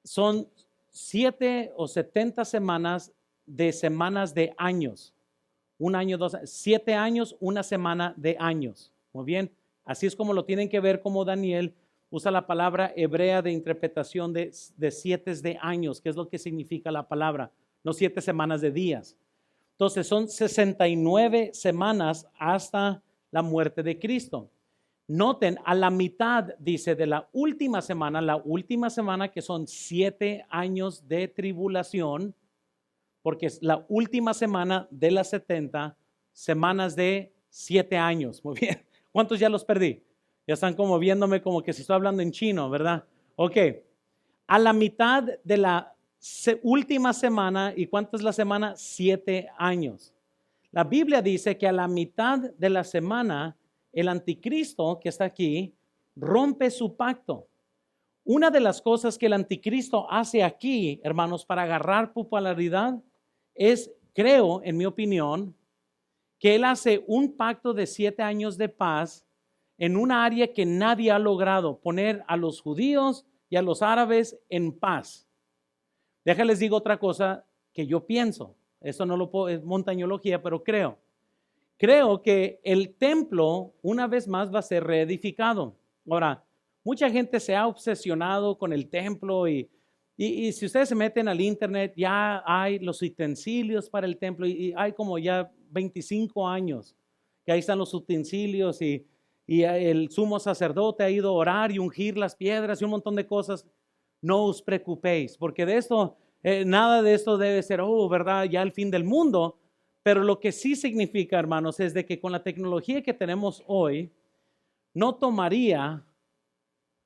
Son 7 o 70 semanas de años. Un año, 7 años, una semana de años. Muy bien, así es como lo tienen que ver, como Daniel usa la palabra hebrea de interpretación de 7 de años, que es lo que significa la palabra, no 7 semanas de días. Entonces son 69 semanas hasta la muerte de Cristo. Noten, a la mitad, dice, de la última semana que son 7 años de tribulación, porque es la última semana de las 70 semanas de 7 años. Muy bien. ¿Cuántos ya los perdí? Ya están como viéndome como que si estoy hablando en chino, ¿verdad? Ok. A la mitad de la última semana, ¿y cuánto es la semana? 7 años. La Biblia dice que a la mitad de la semana, el anticristo que está aquí rompe su pacto. Una de las cosas que el anticristo hace aquí, hermanos, para agarrar popularidad es, creo, en mi opinión, que él hace un pacto de 7 años de paz en una área que nadie ha logrado, poner a los judíos y a los árabes en paz. Déjales digo otra cosa que yo pienso. Esto no lo puedo, es montañología, pero creo que el templo una vez más va a ser reedificado. Ahora, mucha gente se ha obsesionado con el templo y si ustedes se meten al internet, ya hay los utensilios para el templo y hay como ya 25 años que ahí están los utensilios y el sumo sacerdote ha ido a orar y ungir las piedras y un montón de cosas. No os preocupéis, porque de esto, nada de esto debe ser, ¿verdad? Ya el fin del mundo. Pero lo que sí significa, hermanos, es de que con la tecnología que tenemos hoy, no tomaría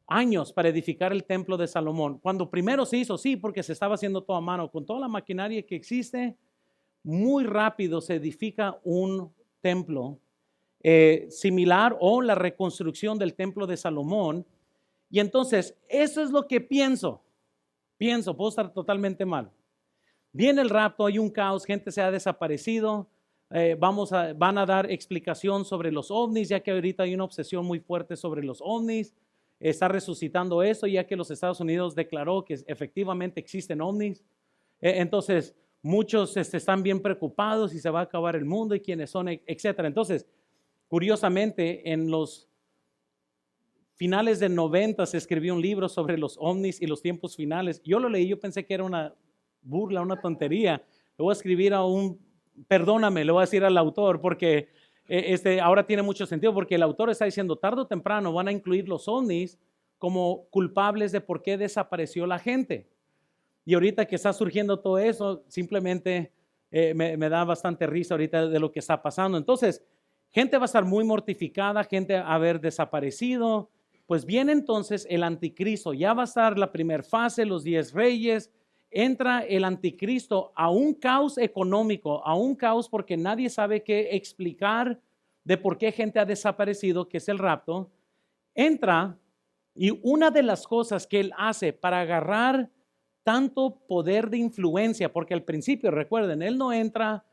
años para edificar el templo de Salomón. Cuando primero se hizo, sí, porque se estaba haciendo todo a mano. Con toda la maquinaria que existe, muy rápido se edifica un templo similar o la reconstrucción del templo de Salomón. Y entonces, eso es lo que pienso, puedo estar totalmente mal. Viene el rapto, hay un caos, gente se ha desaparecido, van a dar explicación sobre los ovnis, ya que ahorita hay una obsesión muy fuerte sobre los ovnis. Está resucitando eso, ya que los Estados Unidos declaró que efectivamente existen ovnis. Entonces, muchos están bien preocupados y se va a acabar el mundo y quiénes son, etcétera. Entonces, curiosamente, en los finales de 90 se escribió un libro sobre los ovnis y los tiempos finales. Yo lo leí, yo pensé que era una burla, una tontería. Le voy a escribir perdóname, le voy a decir al autor porque ahora tiene mucho sentido porque el autor está diciendo tarde o temprano van a incluir los ovnis como culpables de por qué desapareció la gente. Y ahorita que está surgiendo todo eso, simplemente me da bastante risa ahorita de lo que está pasando. Entonces, gente va a estar muy mortificada, gente a haber desaparecido. Pues viene entonces el anticristo, ya va a estar la primera fase, los 10 reyes, entra el anticristo a un caos económico, a un caos porque nadie sabe qué explicar de por qué gente ha desaparecido, que es el rapto. Entra y una de las cosas que él hace para agarrar tanto poder de influencia, porque al principio, recuerden, él no entra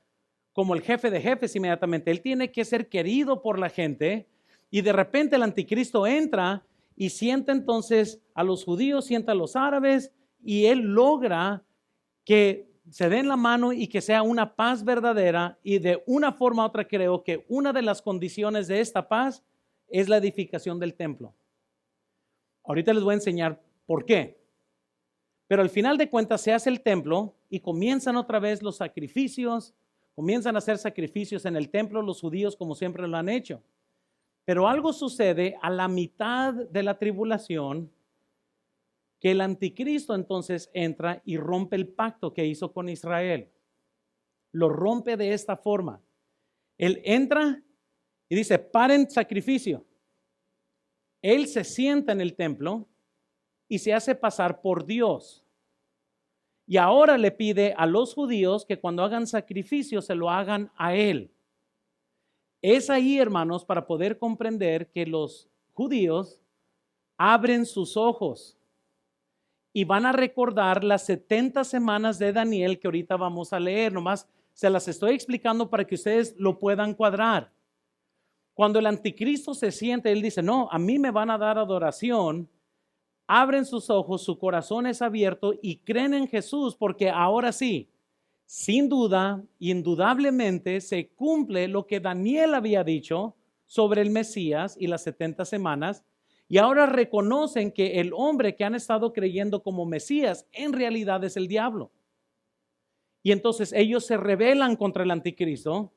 como el jefe de jefes inmediatamente, él tiene que ser querido por la gente. Y de repente el anticristo entra y sienta entonces a los judíos, sienta a los árabes y él logra que se den la mano y que sea una paz verdadera. Y de una forma u otra creo que una de las condiciones de esta paz es la edificación del templo. Ahorita les voy a enseñar por qué. Pero al final de cuentas se hace el templo y comienzan otra vez los sacrificios, comienzan a hacer sacrificios en el templo los judíos como siempre lo han hecho. Pero algo sucede a la mitad de la tribulación que el anticristo entonces entra y rompe el pacto que hizo con Israel. Lo rompe de esta forma. Él entra y dice, paren sacrificio. Él se sienta en el templo y se hace pasar por Dios. Y ahora le pide a los judíos que cuando hagan sacrificio se lo hagan a él. Es ahí, hermanos, para poder comprender que los judíos abren sus ojos y van a recordar las 70 semanas de Daniel que ahorita vamos a leer. Nomás se las estoy explicando para que ustedes lo puedan cuadrar. Cuando el anticristo se siente, él dice, no, a mí me van a dar adoración. Abren sus ojos, su corazón es abierto y creen en Jesús porque ahora sí, sin duda, indudablemente se cumple lo que Daniel había dicho sobre el Mesías y las 70 semanas, y ahora reconocen que el hombre que han estado creyendo como Mesías en realidad es el diablo. Y entonces ellos se rebelan contra el anticristo,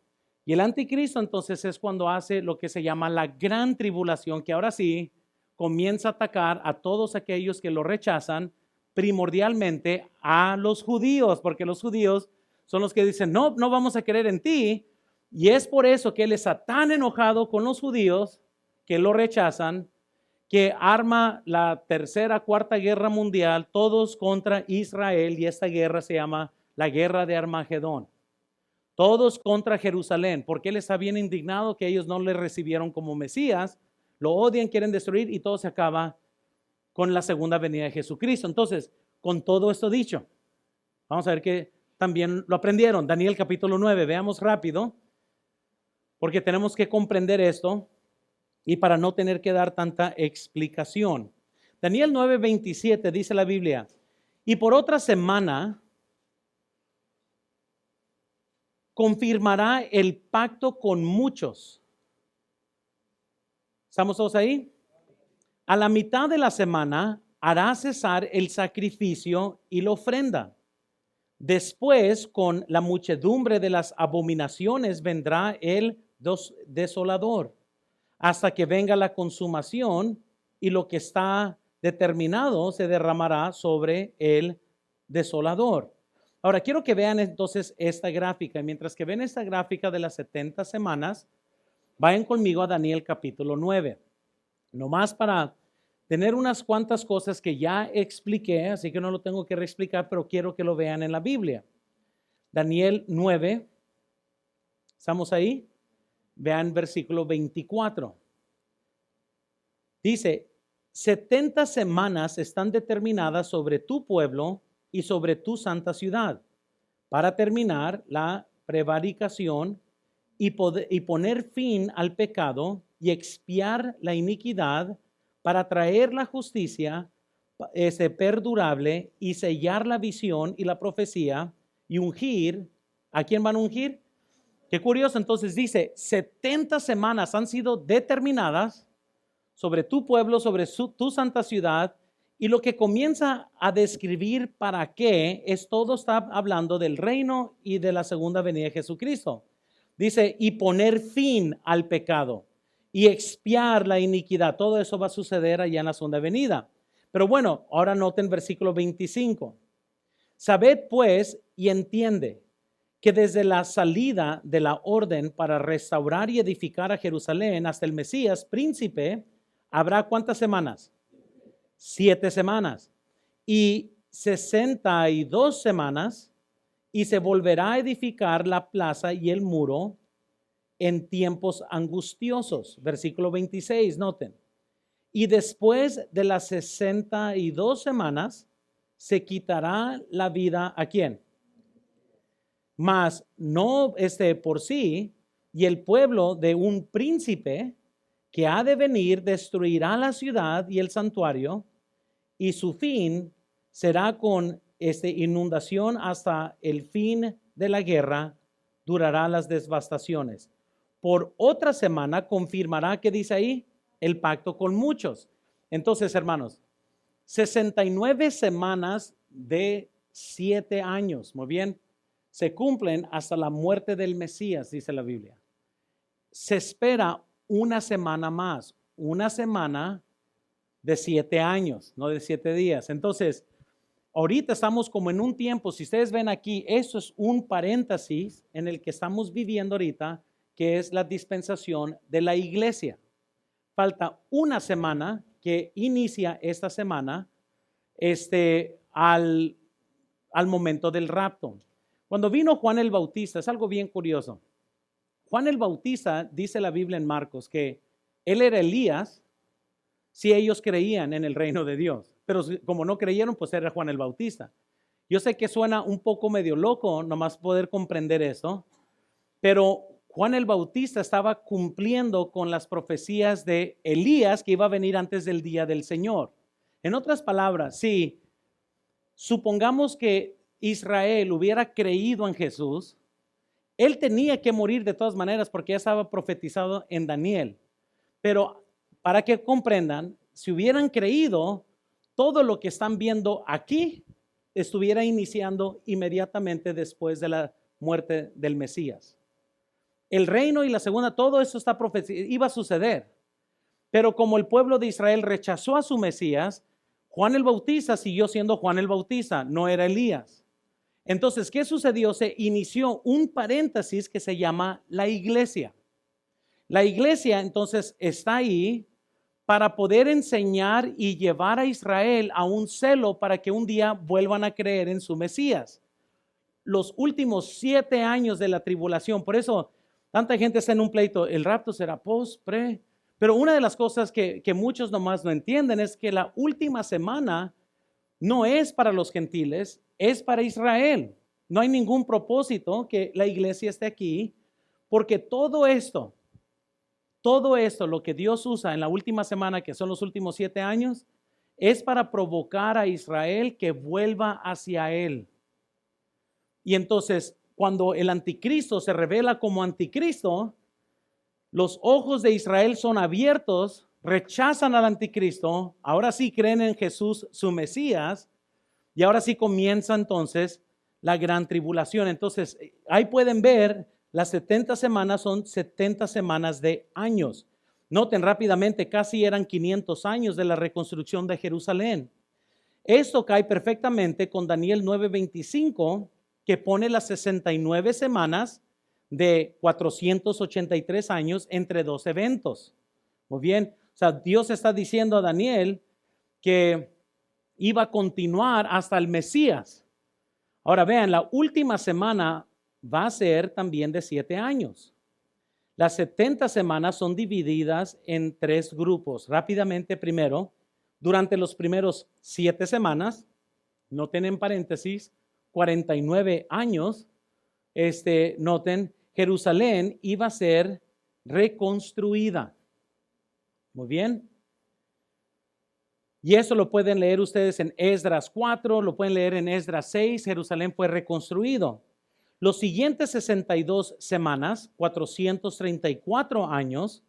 y el anticristo entonces es cuando hace lo que se llama la gran tribulación, que ahora sí comienza a atacar a todos aquellos que lo rechazan, primordialmente a los judíos, porque los judíos son los que dicen, no, no vamos a creer en ti. Y es por eso que él está tan enojado con los judíos que lo rechazan, que arma la tercera, cuarta guerra mundial, todos contra Israel, y esta guerra se llama la guerra de Armagedón. Todos contra Jerusalén, porque él está bien indignado que ellos no le recibieron como Mesías, lo odian, quieren destruir y todo se acaba con la segunda venida de Jesucristo. Entonces, con todo esto dicho, vamos a ver que también lo aprendieron. Daniel capítulo 9, veamos rápido, porque tenemos que comprender esto y para no tener que dar tanta explicación. Daniel 9:27 dice la Biblia, y por otra semana confirmará el pacto con muchos. ¿Estamos todos ahí? A la mitad de la semana hará cesar el sacrificio y la ofrenda. Después, con la muchedumbre de las abominaciones, vendrá el desolador, hasta que venga la consumación, y lo que está determinado se derramará sobre el desolador. Ahora, quiero que vean entonces esta gráfica. Mientras que ven esta gráfica de las 70 semanas, vayan conmigo a Daniel capítulo 9. Nomás para tener unas cuantas cosas que ya expliqué, así que no lo tengo que reexplicar, pero quiero que lo vean en la Biblia. Daniel 9, ¿estamos ahí? Vean versículo 24. Dice, 70 semanas están determinadas sobre tu pueblo y sobre tu santa ciudad, para terminar la prevaricación y poner fin al pecado y expiar la iniquidad, para traer la justicia perdurable y sellar la visión y la profecía y ungir. ¿A quién van a ungir? Qué curioso, entonces dice, 70 semanas han sido determinadas sobre tu pueblo, sobre tu santa ciudad, y lo que comienza a describir para qué es todo está hablando del reino y de la segunda venida de Jesucristo. Dice, y poner fin al pecado y expiar la iniquidad. Todo eso va a suceder allá en la segunda venida. Pero bueno, ahora noten versículo 25. Sabed pues y entiende que desde la salida de la orden para restaurar y edificar a Jerusalén hasta el Mesías, príncipe, habrá ¿cuántas semanas? 7 semanas y 62 semanas, y se volverá a edificar la plaza y el muro en tiempos angustiosos. Versículo 26, noten. Y después de las 62 semanas, se quitará la vida ¿a quién? Mas no por sí, y el pueblo de un príncipe que ha de venir destruirá la ciudad y el santuario, y su fin será con inundación hasta el fin de la guerra, durará las devastaciones. Por otra semana confirmará, ¿qué dice ahí? El pacto con muchos. Entonces, hermanos, 69 semanas de 7 años, muy bien, se cumplen hasta la muerte del Mesías, dice la Biblia. Se espera una semana más, una semana de 7 años, no de 7 días. Entonces, ahorita estamos como en un tiempo, si ustedes ven aquí, eso es un paréntesis en el que estamos viviendo ahorita, que es la dispensación de la iglesia. Falta una semana que inicia esta semana al momento del rapto. Cuando vino Juan el Bautista, es algo bien curioso. Juan el Bautista, dice la Biblia en Marcos, que él era Elías si ellos creían en el reino de Dios. Pero como no creyeron, pues era Juan el Bautista. Yo sé que suena un poco medio loco nomás poder comprender esto, pero Juan el Bautista estaba cumpliendo con las profecías de Elías que iba a venir antes del día del Señor. En otras palabras, si supongamos que Israel hubiera creído en Jesús, él tenía que morir de todas maneras porque ya estaba profetizado en Daniel. Pero para que comprendan, si hubieran creído, todo lo que están viendo aquí estuviera iniciando inmediatamente después de la muerte del Mesías. El reino y la segunda, todo eso está iba a suceder. Pero como el pueblo de Israel rechazó a su Mesías, Juan el Bautista siguió siendo Juan el Bautista, no era Elías. Entonces, ¿qué sucedió? Se inició un paréntesis que se llama la iglesia. La iglesia entonces está ahí para poder enseñar y llevar a Israel a un celo para que un día vuelvan a creer en su Mesías. Los últimos 7 años de la tribulación, por eso tanta gente está en un pleito, el rapto será post, pre. Pero una de las cosas que muchos nomás no entienden es que la última semana no es para los gentiles, es para Israel. No hay ningún propósito que la iglesia esté aquí, porque todo esto, lo que Dios usa en la última semana, que son los últimos 7 años, es para provocar a Israel que vuelva hacia Él. Y entonces, cuando el anticristo se revela como anticristo, los ojos de Israel son abiertos, rechazan al anticristo, ahora sí creen en Jesús, su Mesías, y ahora sí comienza entonces la gran tribulación. Entonces, ahí pueden ver, las 70 semanas son 70 semanas de años. Noten rápidamente, casi eran 500 años de la reconstrucción de Jerusalén. Esto cae perfectamente con Daniel 9:25, que pone las 69 semanas de 483 años entre dos eventos. Muy bien, o sea, Dios está diciendo a Daniel que iba a continuar hasta el Mesías. Ahora vean, la última semana va a ser también de 7 años. Las 70 semanas son divididas en 3 grupos. Rápidamente, primero, durante los primeros 7 semanas, noten en paréntesis, 49 años, noten, Jerusalén iba a ser reconstruida. Muy bien. Y eso lo pueden leer ustedes en Esdras 4, lo pueden leer en Esdras 6, Jerusalén fue reconstruido. Los siguientes 62 semanas, 434 años,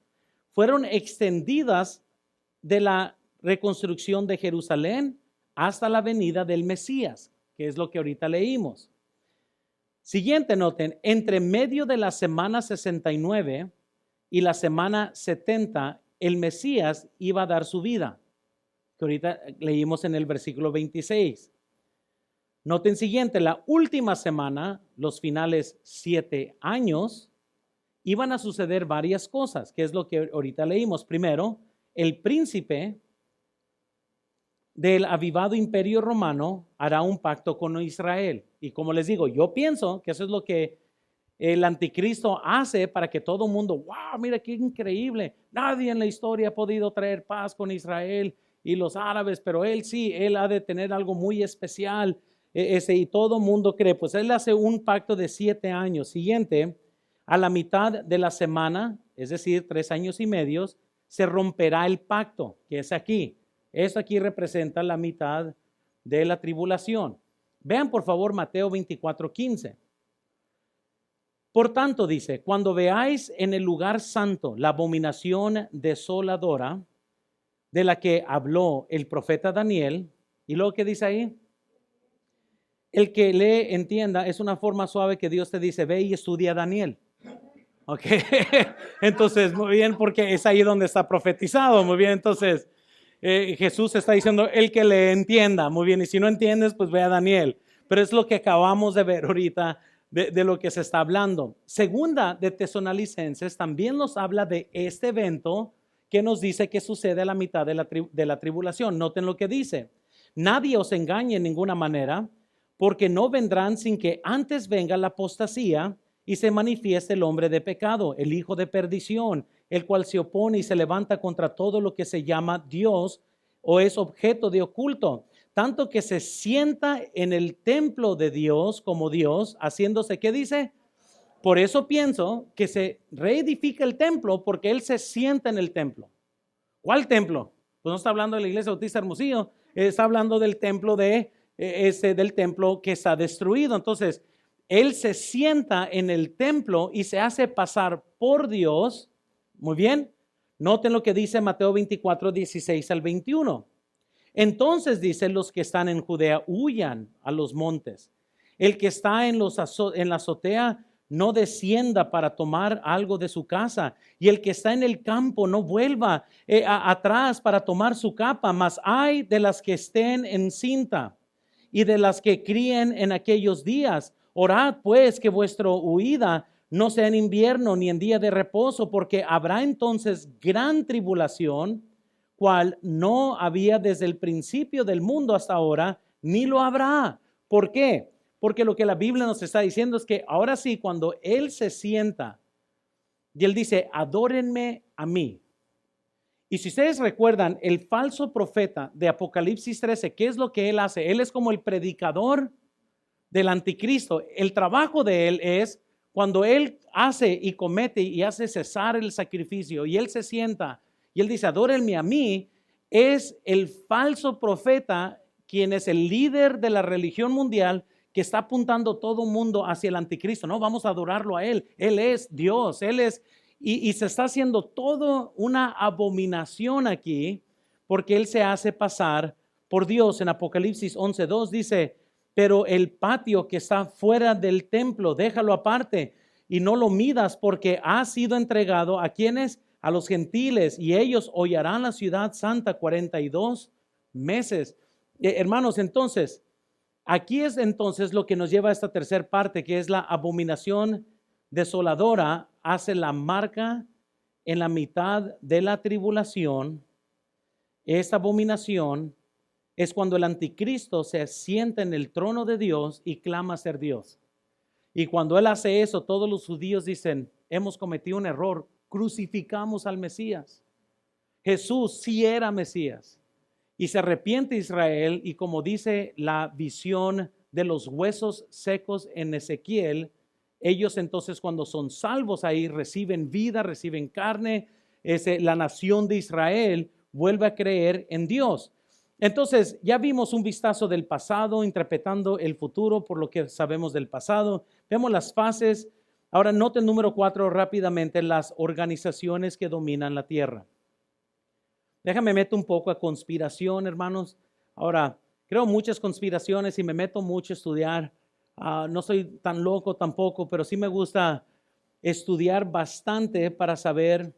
fueron extendidas de la reconstrucción de Jerusalén hasta la venida del Mesías, que es lo que ahorita leímos. Siguiente, noten, entre medio de la semana 69 y la semana 70, el Mesías iba a dar su vida, que ahorita leímos en el versículo 26. Noten siguiente, la última semana, los finales 7 años, iban a suceder varias cosas, que es lo que ahorita leímos. Primero, el príncipe del avivado imperio romano hará un pacto con Israel. Y como les digo, yo pienso que eso es lo que el anticristo hace para que todo el mundo, wow, mira qué increíble. Nadie en la historia ha podido traer paz con Israel y los árabes, pero él sí, él ha de tener algo muy especial. Y todo el mundo cree, pues él hace un pacto de 7 años. Siguiente, a la mitad de la semana, es decir, 3 años y medio, se romperá el pacto, que es aquí. Esto aquí representa la mitad de la tribulación. Vean por favor Mateo 24:15. Por tanto, dice, cuando veáis en el lugar santo la abominación desoladora de la que habló el profeta Daniel, y luego que dice ahí, el que lee entienda, es una forma suave que Dios te dice, ve y estudia a Daniel. Ok, entonces muy bien, porque es ahí donde está profetizado. Muy bien, entonces Jesús está diciendo, el que le entienda. Muy bien, y si no entiendes, pues ve a Daniel. Pero es lo que acabamos de ver ahorita de lo que se está hablando. Segunda de Tesalonicenses también nos habla de este evento que nos dice que sucede a la mitad de la tribulación. Noten lo que dice. Nadie os engañe en ninguna manera, porque no vendrán sin que antes venga la apostasía y se manifieste el hombre de pecado, el hijo de perdición, el cual se opone y se levanta contra todo lo que se llama Dios o es objeto de oculto, tanto que se sienta en el templo de Dios como Dios, haciéndose, ¿qué dice? Por eso pienso que se reedifica el templo porque Él se sienta en el templo. ¿Cuál templo? Pues no está hablando de la iglesia Bautista Hermosillo, está hablando del templo del templo que está destruido. Entonces, Él se sienta en el templo y se hace pasar por Dios. Muy bien. Noten lo que dice Mateo 24, 16 al 21. Entonces dice, los que están en Judea huyan a los montes. El que está en la azotea no descienda para tomar algo de su casa. Y el que está en el campo no vuelva atrás para tomar su capa. Mas ay de las que estén encinta y de las que críen en aquellos días. Orad pues que vuestra huida no sea en invierno ni en día de reposo, porque habrá entonces gran tribulación, cual no había desde el principio del mundo hasta ahora, ni lo habrá. ¿Por qué? Porque lo que la Biblia nos está diciendo es que ahora sí, cuando Él se sienta y Él dice, adórenme a mí. Y si ustedes recuerdan, el falso profeta de Apocalipsis 13, ¿qué es lo que él hace? Él es como el predicador del anticristo. El trabajo de él es cuando él hace y comete y hace cesar el sacrificio y él se sienta y él dice, adórenme a mí, es el falso profeta quien es el líder de la religión mundial que está apuntando todo el mundo hacia el anticristo. No, vamos a adorarlo a él. Él es Dios, él es... Y se está haciendo todo una abominación aquí porque él se hace pasar por Dios. En Apocalipsis 11:2 dice, pero el patio que está fuera del templo, déjalo aparte y no lo midas porque ha sido entregado a quienes, a los gentiles, y ellos hollarán la ciudad santa 42 meses. Hermanos, entonces, aquí es entonces lo que nos lleva a esta tercera parte, que es la abominación desoladora. Hace la marca en la mitad de la tribulación. Esta abominación es cuando el anticristo se sienta en el trono de Dios y clama ser Dios. Y cuando él hace eso, todos los judíos dicen, hemos cometido un error, crucificamos al Mesías. Jesús sí era Mesías. Y se arrepiente Israel, y como dice la visión de los huesos secos en Ezequiel, ellos entonces cuando son salvos ahí reciben vida, reciben carne, la nación de Israel vuelve a creer en Dios. Entonces ya vimos un vistazo del pasado, interpretando el futuro por lo que sabemos del pasado. Vemos las fases. Ahora noten número 4 rápidamente, las organizaciones que dominan la tierra. Déjame meter un poco a conspiración, hermanos. Ahora, creo muchas conspiraciones y me meto mucho a estudiar. No soy tan loco tampoco, pero sí me gusta estudiar bastante para saber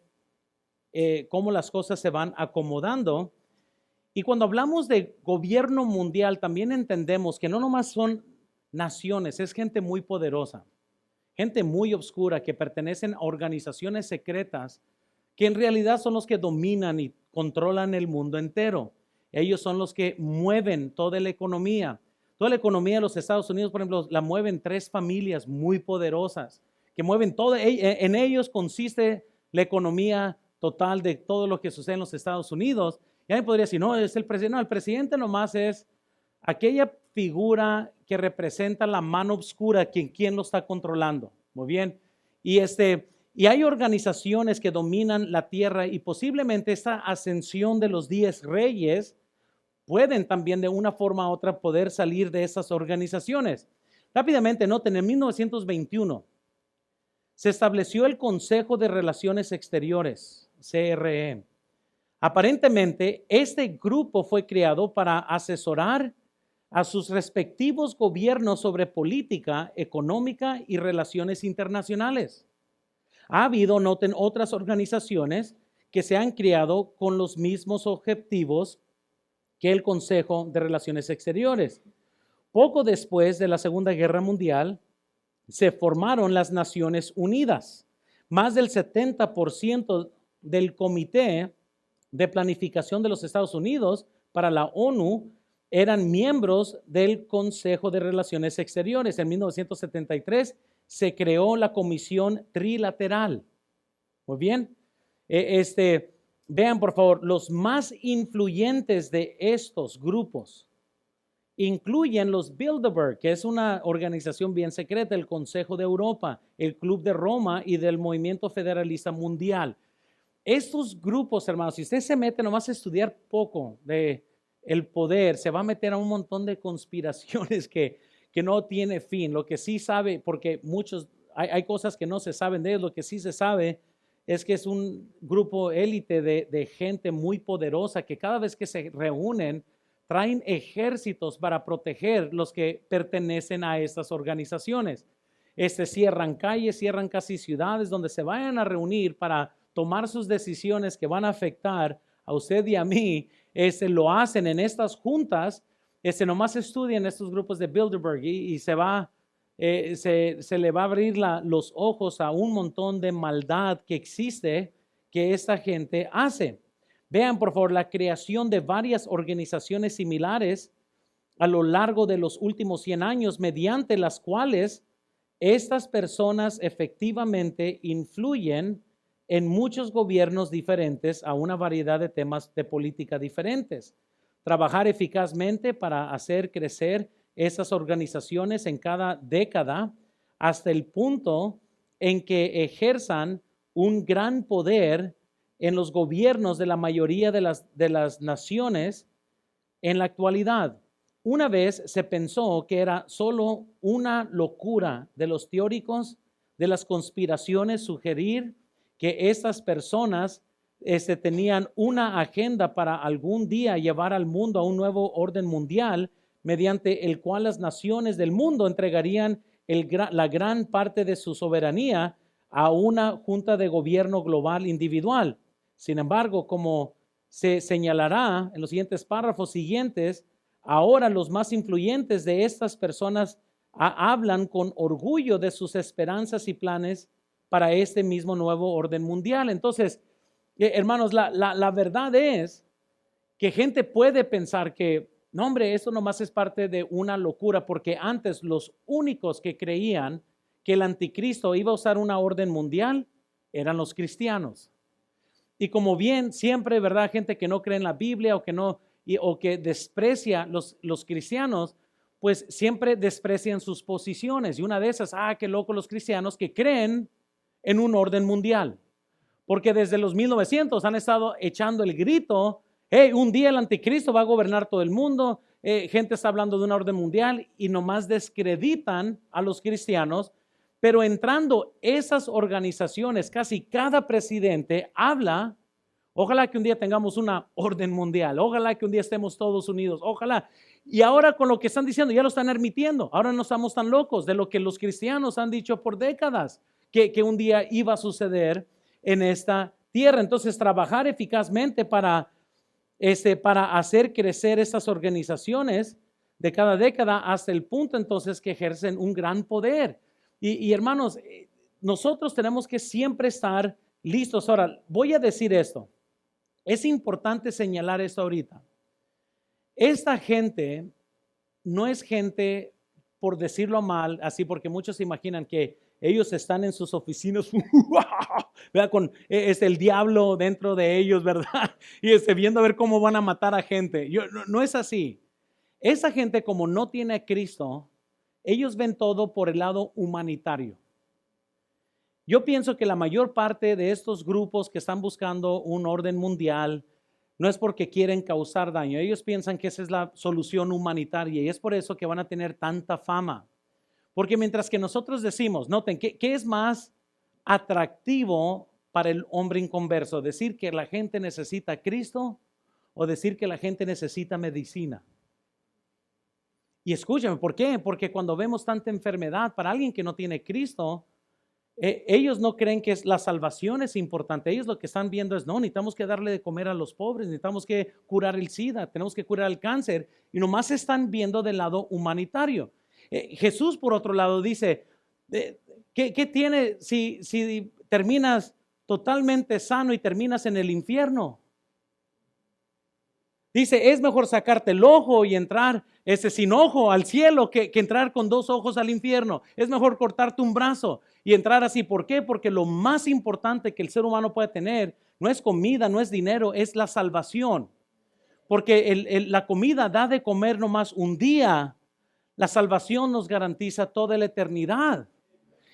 cómo las cosas se van acomodando. Y cuando hablamos de gobierno mundial, también entendemos que no nomás son naciones, es gente muy poderosa, gente muy oscura que pertenecen a organizaciones secretas que en realidad son los que dominan y controlan el mundo entero. Ellos son los que mueven toda la economía. Toda la economía de los Estados Unidos, por ejemplo, la mueven 3 familias muy poderosas que mueven todo. En ellos consiste la economía total de todo lo que sucede en los Estados Unidos. Y alguien podría decir, no, es el presidente. No, el presidente nomás es aquella figura que representa la mano oscura, quien lo está controlando. Muy bien. Y hay organizaciones que dominan la tierra y posiblemente esta ascensión de los 10 reyes pueden también de una forma u otra poder salir de esas organizaciones. Rápidamente, noten, en 1921 se estableció el Consejo de Relaciones Exteriores, CRE. Aparentemente, este grupo fue creado para asesorar a sus respectivos gobiernos sobre política económica y relaciones internacionales. Ha habido, noten, otras organizaciones que se han creado con los mismos objetivos que el Consejo de Relaciones Exteriores. Poco después de la Segunda Guerra Mundial, se formaron las Naciones Unidas. Más del 70% del Comité de Planificación de los Estados Unidos para la ONU eran miembros del Consejo de Relaciones Exteriores. En 1973 se creó la Comisión Trilateral. Muy bien. Vean, por favor, los más influyentes de estos grupos incluyen los Bilderberg, que es una organización bien secreta, el Consejo de Europa, el Club de Roma y del Movimiento Federalista Mundial. Estos grupos, hermanos, si usted se mete nomás a estudiar poco de el poder, se va a meter a un montón de conspiraciones que no tiene fin. Lo que sí sabe, porque hay cosas que no se saben de ellos, lo que sí se sabe es que es un grupo élite de gente muy poderosa que cada vez que se reúnen traen ejércitos para proteger los que pertenecen a estas organizaciones. Cierran calles, cierran casi ciudades donde se vayan a reunir para tomar sus decisiones que van a afectar a usted y a mí. Lo hacen en estas juntas. Nomás estudien estos grupos de Bilderberg y se le va a abrir los ojos a un montón de maldad que existe que esta gente hace. Vean, por favor, la creación de varias organizaciones similares a lo largo de los últimos 100 años, mediante las cuales estas personas efectivamente influyen en muchos gobiernos diferentes a una variedad de temas de política diferentes. Trabajar eficazmente para hacer crecer esas organizaciones en cada década hasta el punto en que ejerzan un gran poder en los gobiernos de la mayoría de las naciones en la actualidad. Una vez se pensó que era solo una locura de los teóricos de las conspiraciones sugerir que estas personas tenían una agenda para algún día llevar al mundo a un nuevo orden mundial mediante el cual las naciones del mundo entregarían la gran parte de su soberanía a una junta de gobierno global individual. Sin embargo, como se señalará en los siguientes párrafos siguientes, ahora los más influyentes de estas personas hablan con orgullo de sus esperanzas y planes para este mismo nuevo orden mundial. Entonces, hermanos, la verdad es que gente puede pensar que, no hombre, esto nomás es parte de una locura, porque antes los únicos que creían que el anticristo iba a usar una orden mundial eran los cristianos. Y como bien siempre, ¿verdad? Gente que no cree en la Biblia o que desprecia los cristianos, pues siempre desprecian sus posiciones. Y una de esas, qué loco los cristianos que creen en un orden mundial. Porque desde los 1900 han estado echando el grito, hey, un día el anticristo va a gobernar todo el mundo. Gente está hablando de una orden mundial y nomás descreditan a los cristianos. Pero entrando esas organizaciones, casi cada presidente habla, ojalá que un día tengamos una orden mundial, ojalá que un día estemos todos unidos, ojalá. Y ahora con lo que están diciendo, ya lo están admitiendo. Ahora no estamos tan locos de lo que los cristianos han dicho por décadas, que un día iba a suceder en esta tierra. Entonces, trabajar eficazmente para hacer crecer estas organizaciones de cada década hasta el punto entonces que ejercen un gran poder. Y hermanos, nosotros tenemos que siempre estar listos. Ahora, voy a decir esto. Es importante señalar esto ahorita. Esta gente no es gente, por decirlo mal, así porque muchos se imaginan que ellos están en sus oficinas, ¿verdad? Con el diablo dentro de ellos, ¿verdad? Y viendo a ver cómo van a matar a gente. No es así. Esa gente, como no tiene a Cristo, ellos ven todo por el lado humanitario. Yo pienso que la mayor parte de estos grupos que están buscando un orden mundial no es porque quieren causar daño. Ellos piensan que esa es la solución humanitaria y es por eso que van a tener tanta fama. Porque mientras que nosotros decimos, noten, ¿qué es más atractivo para el hombre inconverso? ¿Decir que la gente necesita a Cristo o decir que la gente necesita medicina? Y escúchame, ¿por qué? Porque cuando vemos tanta enfermedad, para alguien que no tiene Cristo, ellos no creen que la salvación es importante. Ellos lo que están viendo es, no, necesitamos que darle de comer a los pobres, necesitamos que curar el SIDA, tenemos que curar el cáncer. Y nomás están viendo del lado humanitario. Jesús, por otro lado, dice, ¿qué tiene si terminas totalmente sano y terminas en el infierno? Dice, es mejor sacarte el ojo y entrar sin ojo al cielo que entrar con 2 ojos al infierno. Es mejor cortarte un brazo y entrar así. ¿Por qué? Porque lo más importante que el ser humano puede tener no es comida, no es dinero, es la salvación. Porque la comida da de comer nomás un día. La salvación nos garantiza toda la eternidad.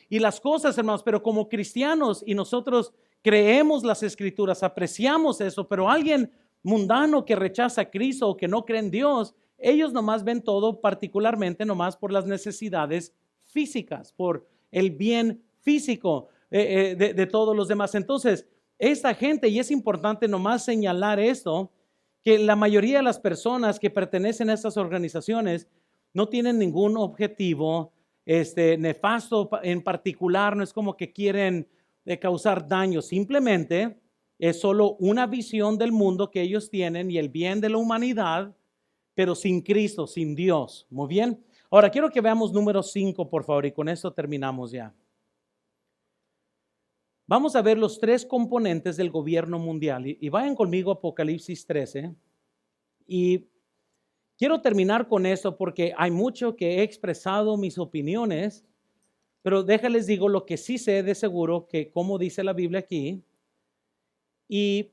Y las cosas, hermanos, pero como cristianos y nosotros creemos las escrituras, apreciamos eso, pero alguien mundano que rechaza a Cristo o que no cree en Dios, ellos nomás ven todo particularmente nomás por las necesidades físicas, por el bien físico de todos los demás. Entonces, esta gente, y es importante nomás señalar esto, que la mayoría de las personas que pertenecen a estas organizaciones no tienen ningún objetivo nefasto en particular, no es como que quieren causar daño, simplemente es solo una visión del mundo que ellos tienen y el bien de la humanidad pero sin Cristo, sin Dios. Muy bien. Ahora quiero que veamos número 5, por favor, y con esto terminamos ya. Vamos a ver los tres componentes del gobierno mundial. Y vayan conmigo a Apocalipsis 13. Y quiero terminar con esto porque hay mucho que he expresado mis opiniones, pero déjales digo lo que sí sé de seguro, que como dice la Biblia aquí, y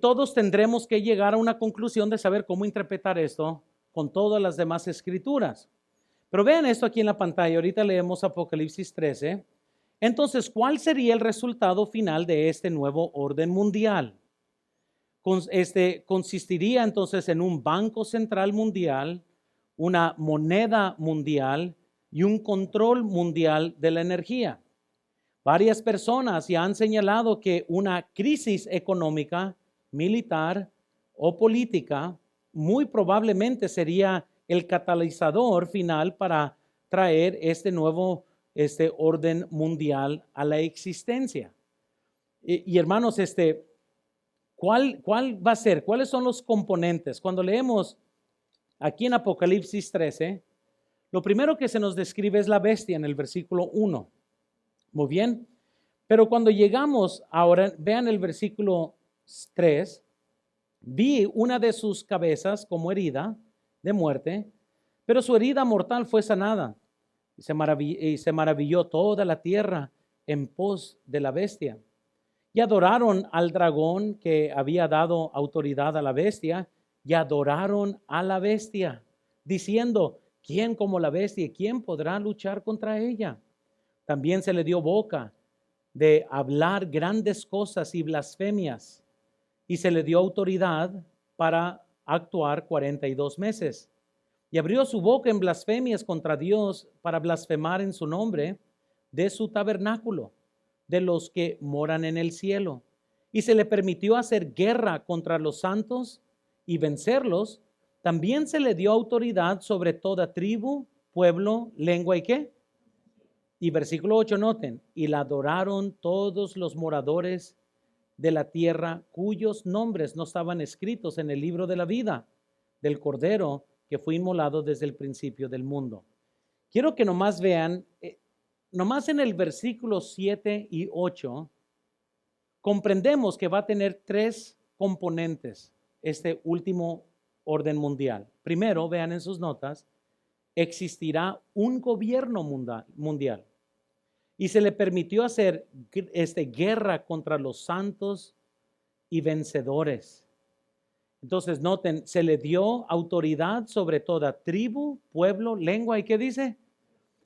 todos tendremos que llegar a una conclusión de saber cómo interpretar esto con todas las demás escrituras. Pero vean esto aquí en la pantalla, ahorita leemos Apocalipsis 13. Entonces, ¿cuál sería el resultado final de este nuevo orden mundial? Consistiría entonces en un banco central mundial, una moneda mundial y un control mundial de la energía. Varias personas ya han señalado que una crisis económica, militar o política muy probablemente sería el catalizador final para traer este nuevo orden mundial a la existencia. Y hermanos, ¿cuál va a ser? ¿Cuáles son los componentes? Cuando leemos aquí en Apocalipsis 13, lo primero que se nos describe es la bestia en el versículo 1. Muy bien, pero cuando llegamos ahora, vean el versículo 3, vi una de sus cabezas como herida de muerte, pero su herida mortal fue sanada y se maravilló toda la tierra en pos de la bestia. Y adoraron al dragón que había dado autoridad a la bestia, y adoraron a la bestia, diciendo, ¿quién como la bestia y quién podrá luchar contra ella? También se le dio boca de hablar grandes cosas y blasfemias, y se le dio autoridad para actuar 42 meses. Y abrió su boca en blasfemias contra Dios para blasfemar en su nombre de su tabernáculo, de los que moran en el cielo. Y se le permitió hacer guerra contra los santos y vencerlos. También se le dio autoridad sobre toda tribu, pueblo, lengua y ¿qué? Y versículo 8, noten, y la adoraron todos los moradores de la tierra cuyos nombres no estaban escritos en el libro de la vida del Cordero que fue inmolado desde el principio del mundo. Quiero que nomás vean, nomás en el versículo 7 y 8, comprendemos que va a tener tres componentes este último orden mundial. Primero, vean en sus notas, existirá un gobierno mundial y se le permitió hacer guerra contra los santos y vencedores. Entonces noten, se le dio autoridad sobre toda tribu, pueblo, lengua y ¿qué dice?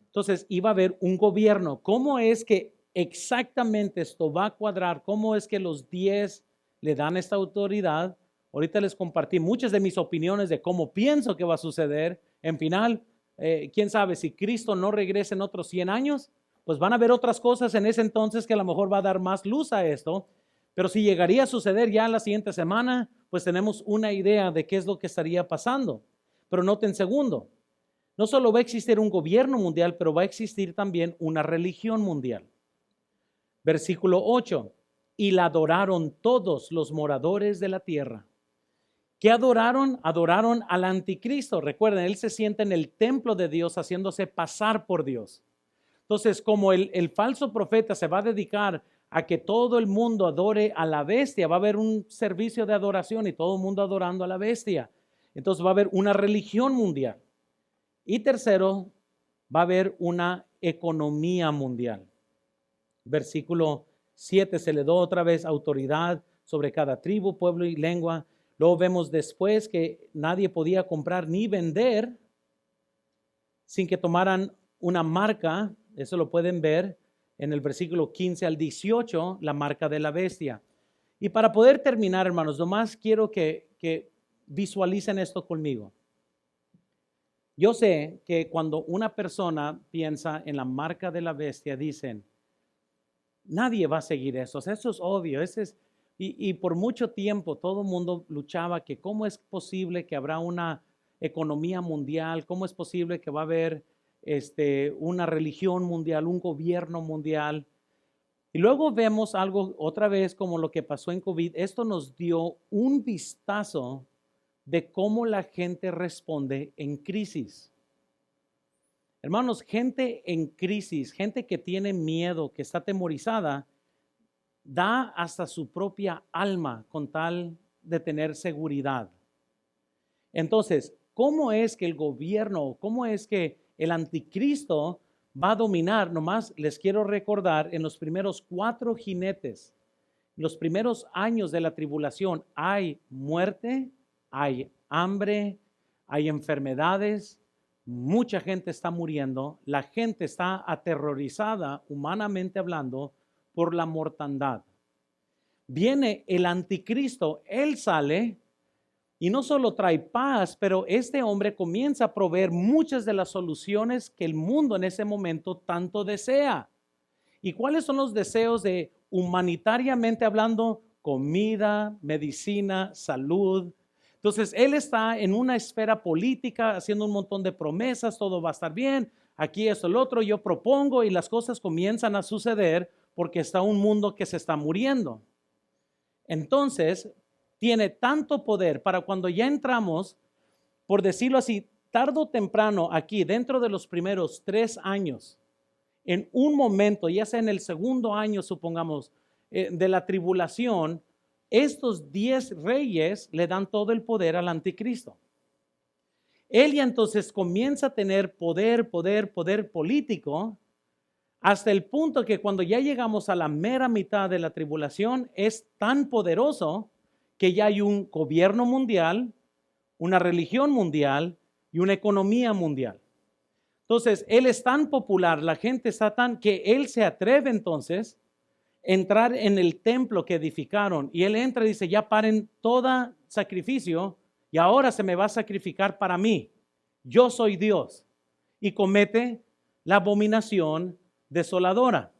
Entonces iba a haber un gobierno. ¿Cómo es que exactamente esto va a cuadrar? ¿Cómo es que los 10 le dan esta autoridad? Ahorita les compartí muchas de mis opiniones de cómo pienso que va a suceder. En final, quién sabe, si Cristo no regresa en otros 100 años, pues van a haber otras cosas en ese entonces que a lo mejor va a dar más luz a esto. Pero si llegaría a suceder ya la siguiente semana, pues tenemos una idea de qué es lo que estaría pasando. Pero noten segundo, no solo va a existir un gobierno mundial, pero va a existir también una religión mundial. Versículo 8, y la adoraron todos los moradores de la tierra. ¿Qué adoraron? Adoraron al anticristo. Recuerden, él se sienta en el templo de Dios haciéndose pasar por Dios. Entonces, como el falso profeta se va a dedicar a que todo el mundo adore a la bestia, va a haber un servicio de adoración y todo el mundo adorando a la bestia. Entonces va a haber una religión mundial. Y tercero, va a haber una economía mundial. Versículo 7, se le dio otra vez autoridad sobre cada tribu, pueblo y lengua. Luego vemos después que nadie podía comprar ni vender sin que tomaran una marca. Eso lo pueden ver en el versículo 15 al 18, la marca de la bestia. Y para poder terminar, hermanos, nomás quiero que visualicen esto conmigo. Yo sé que cuando una persona piensa en la marca de la bestia, dicen, nadie va a seguir eso. O sea, eso es obvio. Y por mucho tiempo todo el mundo luchaba que cómo es posible que habrá una economía mundial, cómo es posible que va a haber una religión mundial, un gobierno mundial. Y luego vemos algo otra vez como lo que pasó en COVID. Esto nos dio un vistazo de cómo la gente responde en crisis. Hermanos, gente en crisis, gente que tiene miedo, que está atemorizada, da hasta su propia alma con tal de tener seguridad. Entonces, ¿cómo es que el gobierno, cómo es que el anticristo va a dominar? Nomás les quiero recordar, en los primeros 4 jinetes, los primeros años de la tribulación, hay muerte, hay hambre, hay enfermedades, mucha gente está muriendo, la gente está aterrorizada, humanamente hablando, por la mortandad. Viene el anticristo, él sale y no solo trae paz, pero este hombre comienza a proveer muchas de las soluciones que el mundo en ese momento tanto desea. ¿Y cuáles son los deseos de humanitariamente hablando? Comida, medicina, salud. Entonces, él está en una esfera política haciendo un montón de promesas, todo va a estar bien, aquí esto, el otro, yo propongo y las cosas comienzan a suceder porque está un mundo que se está muriendo. Entonces, tiene tanto poder para cuando ya entramos, por decirlo así, tarde o temprano aquí, dentro de los primeros 3 años, en un momento, ya sea en el segundo año, supongamos, de la tribulación, estos 10 reyes le dan todo el poder al anticristo. Él ya entonces comienza a tener poder político, hasta el punto que cuando ya llegamos a la mera mitad de la tribulación, es tan poderoso que ya hay un gobierno mundial, una religión mundial y una economía mundial. Entonces, él es tan popular, la gente está tan, que él se atreve entonces a entrar en el templo que edificaron. Y él entra y dice, ya paren todo sacrificio y ahora se me va a sacrificar para mí. Yo soy Dios. Y comete la abominación desoladora,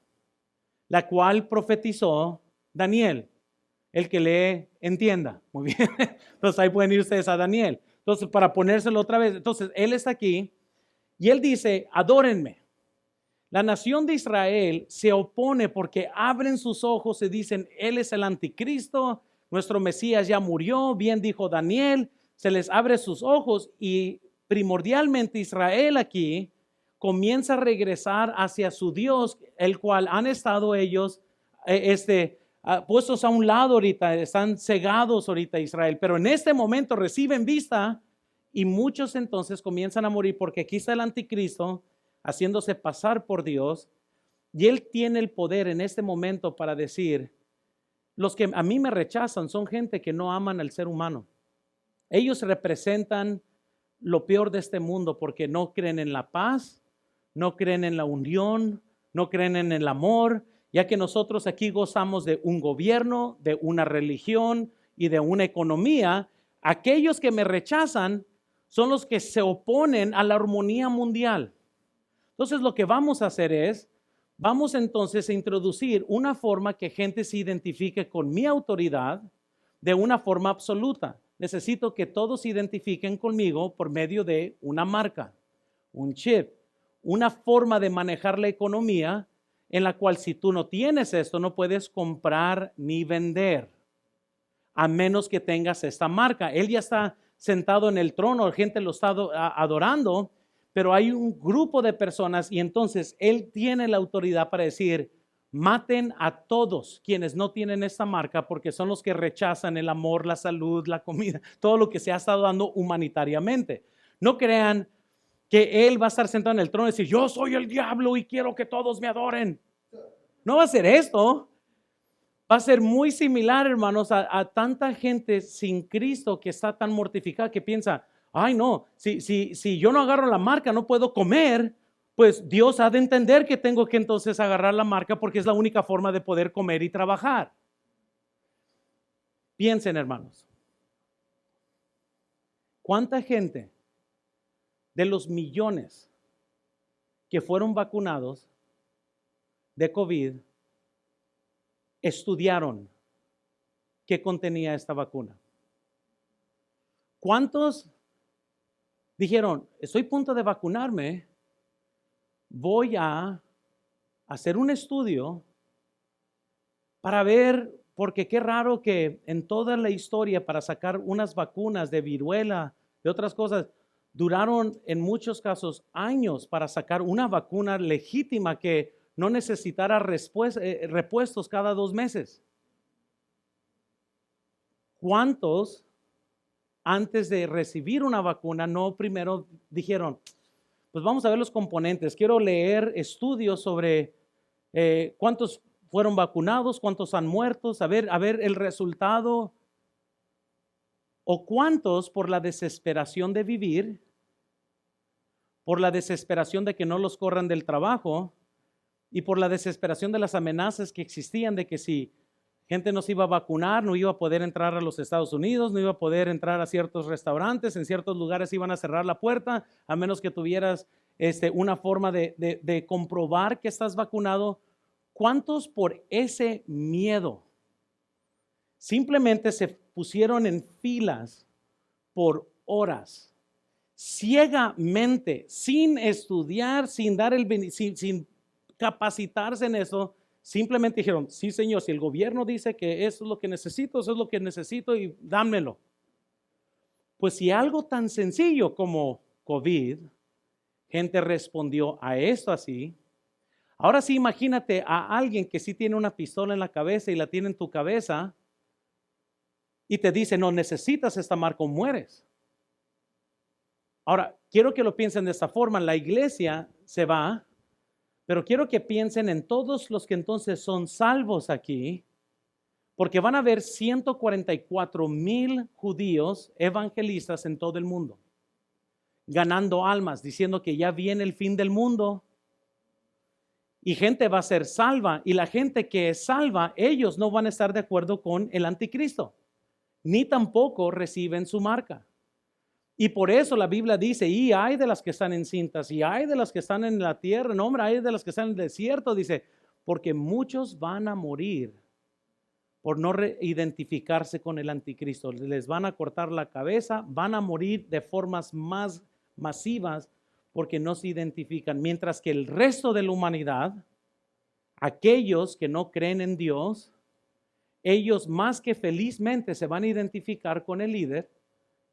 la cual profetizó Daniel. El que lee, entienda. Muy bien. Entonces ahí pueden ir ustedes a Daniel. Entonces, para ponérselo otra vez. Entonces, él está aquí y él dice, adórenme. La nación de Israel se opone porque abren sus ojos y dicen, él es el anticristo, nuestro Mesías ya murió, bien dijo Daniel, se les abre sus ojos y primordialmente Israel aquí comienza a regresar hacia su Dios, el cual han estado ellos, puestos a un lado ahorita, están cegados ahorita Israel, pero en este momento reciben vista y muchos entonces comienzan a morir porque aquí está el anticristo haciéndose pasar por Dios y él tiene el poder en este momento para decir, los que a mí me rechazan son gente que no aman al ser humano. Ellos representan lo peor de este mundo porque no creen en la paz, no creen en la unión, no creen en el amor, ya que nosotros aquí gozamos de un gobierno, de una religión y de una economía. Aquellos que me rechazan son los que se oponen a la armonía mundial. Entonces lo que vamos a hacer es, vamos entonces a introducir una forma que gente se identifique con mi autoridad de una forma absoluta. Necesito que todos se identifiquen conmigo por medio de una marca, un chip, una forma de manejar la economía en la cual si tú no tienes esto, no puedes comprar ni vender, a menos que tengas esta marca. Él ya está sentado en el trono, la gente lo está adorando, pero hay un grupo de personas y entonces él tiene la autoridad para decir, maten a todos quienes no tienen esta marca porque son los que rechazan el amor, la salud, la comida, todo lo que se ha estado dando humanitariamente. No crean que él va a estar sentado en el trono y decir, yo soy el diablo y quiero que todos me adoren. No va a ser esto. Va a ser muy similar, hermanos, a tanta gente sin Cristo que está tan mortificada que piensa, ay no, si yo no agarro la marca no puedo comer, pues Dios ha de entender que tengo que entonces agarrar la marca porque es la única forma de poder comer y trabajar. Piensen, hermanos, ¿cuánta gente de los millones que fueron vacunados de COVID estudiaron qué contenía esta vacuna? ¿Cuántos dijeron, estoy a punto de vacunarme, voy a hacer un estudio para ver porque qué raro que en toda la historia para sacar unas vacunas de viruela, de otras cosas, duraron en muchos casos años para sacar una vacuna legítima que no necesitara repuestos cada 2 meses. ¿Cuántos antes de recibir una vacuna no primero dijeron, pues vamos a ver los componentes, quiero leer estudios sobre cuántos fueron vacunados, cuántos han muerto, a ver el resultado, o cuántos por la desesperación de vivir, por la desesperación de que no los corran del trabajo y por la desesperación de las amenazas que existían de que si gente no se iba a vacunar, no iba a poder entrar a los Estados Unidos, no iba a poder entrar a ciertos restaurantes, en ciertos lugares iban a cerrar la puerta, a menos que tuvieras una forma de comprobar que estás vacunado. ¿Cuántos por ese miedo simplemente se pusieron en filas por horas, ciegamente, sin estudiar, sin capacitarse en eso? Simplemente dijeron, sí señor, si el gobierno dice que eso es lo que necesito, eso es lo que necesito y dámelo. Pues si algo tan sencillo como COVID, gente respondió a esto así, ahora sí imagínate a alguien que sí tiene una pistola en la cabeza y la tiene en tu cabeza y te dice, no necesitas esta marca o mueres. Ahora, quiero que lo piensen de esta forma, la iglesia se va, pero quiero que piensen en todos los que entonces son salvos aquí, porque van a haber 144,000 judíos evangelistas en todo el mundo, ganando almas, diciendo que ya viene el fin del mundo y gente va a ser salva, y la gente que es salva, ellos no van a estar de acuerdo con el anticristo, ni tampoco reciben su marca. Y por eso la Biblia dice, y hay de las que están encintas, y hay de las que están en la tierra, no hombre, hay de las que están en el desierto, dice, porque muchos van a morir por no identificarse con el anticristo. Les van a cortar la cabeza, van a morir de formas más masivas porque no se identifican. Mientras que el resto de la humanidad, aquellos que no creen en Dios, ellos más que felizmente se van a identificar con el líder,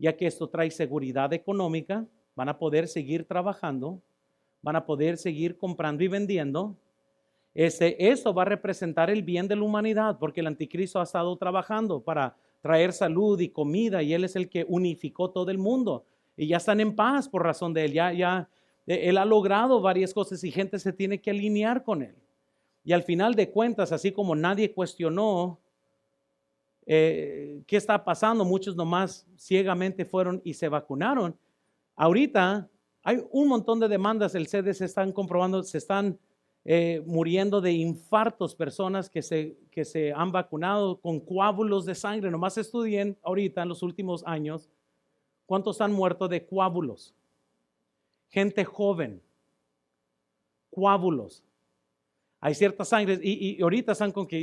ya que esto trae seguridad económica, van a poder seguir trabajando, van a poder seguir comprando y vendiendo. Esto va a representar el bien de la humanidad, porque el anticristo ha estado trabajando para traer salud y comida, y él es el que unificó todo el mundo, y ya están en paz por razón de él. Él ha logrado varias cosas y gente se tiene que alinear con él. Y al final de cuentas, así como nadie cuestionó qué está pasando, muchos nomás ciegamente fueron y se vacunaron. Ahorita hay un montón de demandas, el CDC están comprobando, se están muriendo de infartos personas que se han vacunado con coágulos de sangre. Nomás estudien ahorita en los últimos años cuántos han muerto de coágulos. Gente joven, coágulos. Hay ciertas sangres y ahorita están con que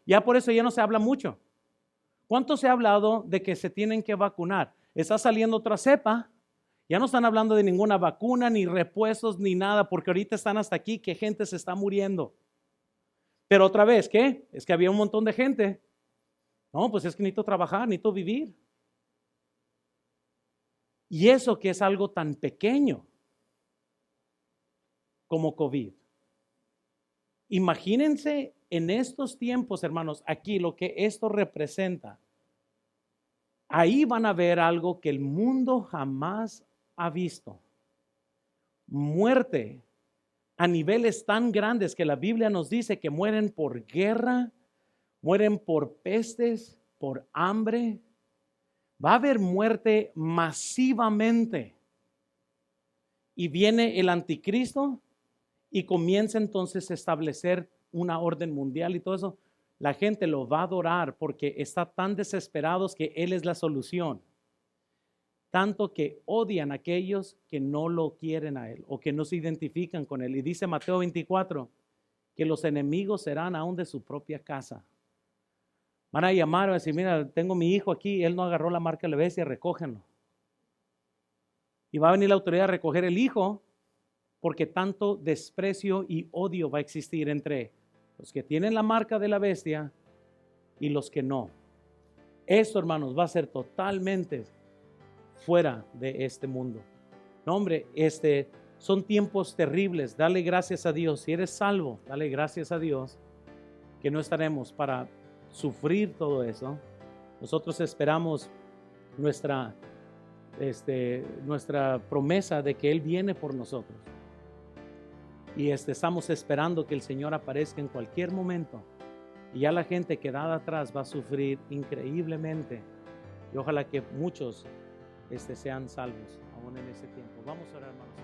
ya por eso ya no se habla mucho. ¿Cuánto se ha hablado de que se tienen que vacunar? Está saliendo otra cepa. Ya no están hablando de ninguna vacuna, ni repuestos, ni nada, porque ahorita están hasta aquí que gente se está muriendo. Pero otra vez, ¿qué? Es que había un montón de gente. No, pues es que necesito trabajar, necesito vivir. Y eso que es algo tan pequeño como COVID. Imagínense en estos tiempos, hermanos, aquí lo que esto representa. Ahí van a ver algo que el mundo jamás ha visto. Muerte a niveles tan grandes que la Biblia nos dice que mueren por guerra, mueren por pestes, por hambre. Va a haber muerte masivamente. Y viene el anticristo y comienza entonces a establecer una orden mundial y todo eso. La gente lo va a adorar porque está tan desesperados que Él es la solución. Tanto que odian a aquellos que no lo quieren a Él o que no se identifican con Él. Y dice Mateo 24 que los enemigos serán aún de su propia casa. Van a llamar y decir, mira, tengo mi hijo aquí, él no agarró la marca de la bestia, recógenlo. Y va a venir la autoridad a recoger el hijo porque tanto desprecio y odio va a existir entre los que tienen la marca de la bestia y los que no. Esto, hermanos, va a ser totalmente fuera de este mundo. No, hombre, son tiempos terribles. Dale gracias a Dios. Si eres salvo, dale gracias a Dios que no estaremos para sufrir todo eso. Nosotros esperamos nuestra promesa de que Él viene por nosotros. Y estamos esperando que el Señor aparezca en cualquier momento. Y ya la gente quedada atrás va a sufrir increíblemente. Y ojalá que muchos sean salvos aún en ese tiempo. Vamos a orar, hermanos.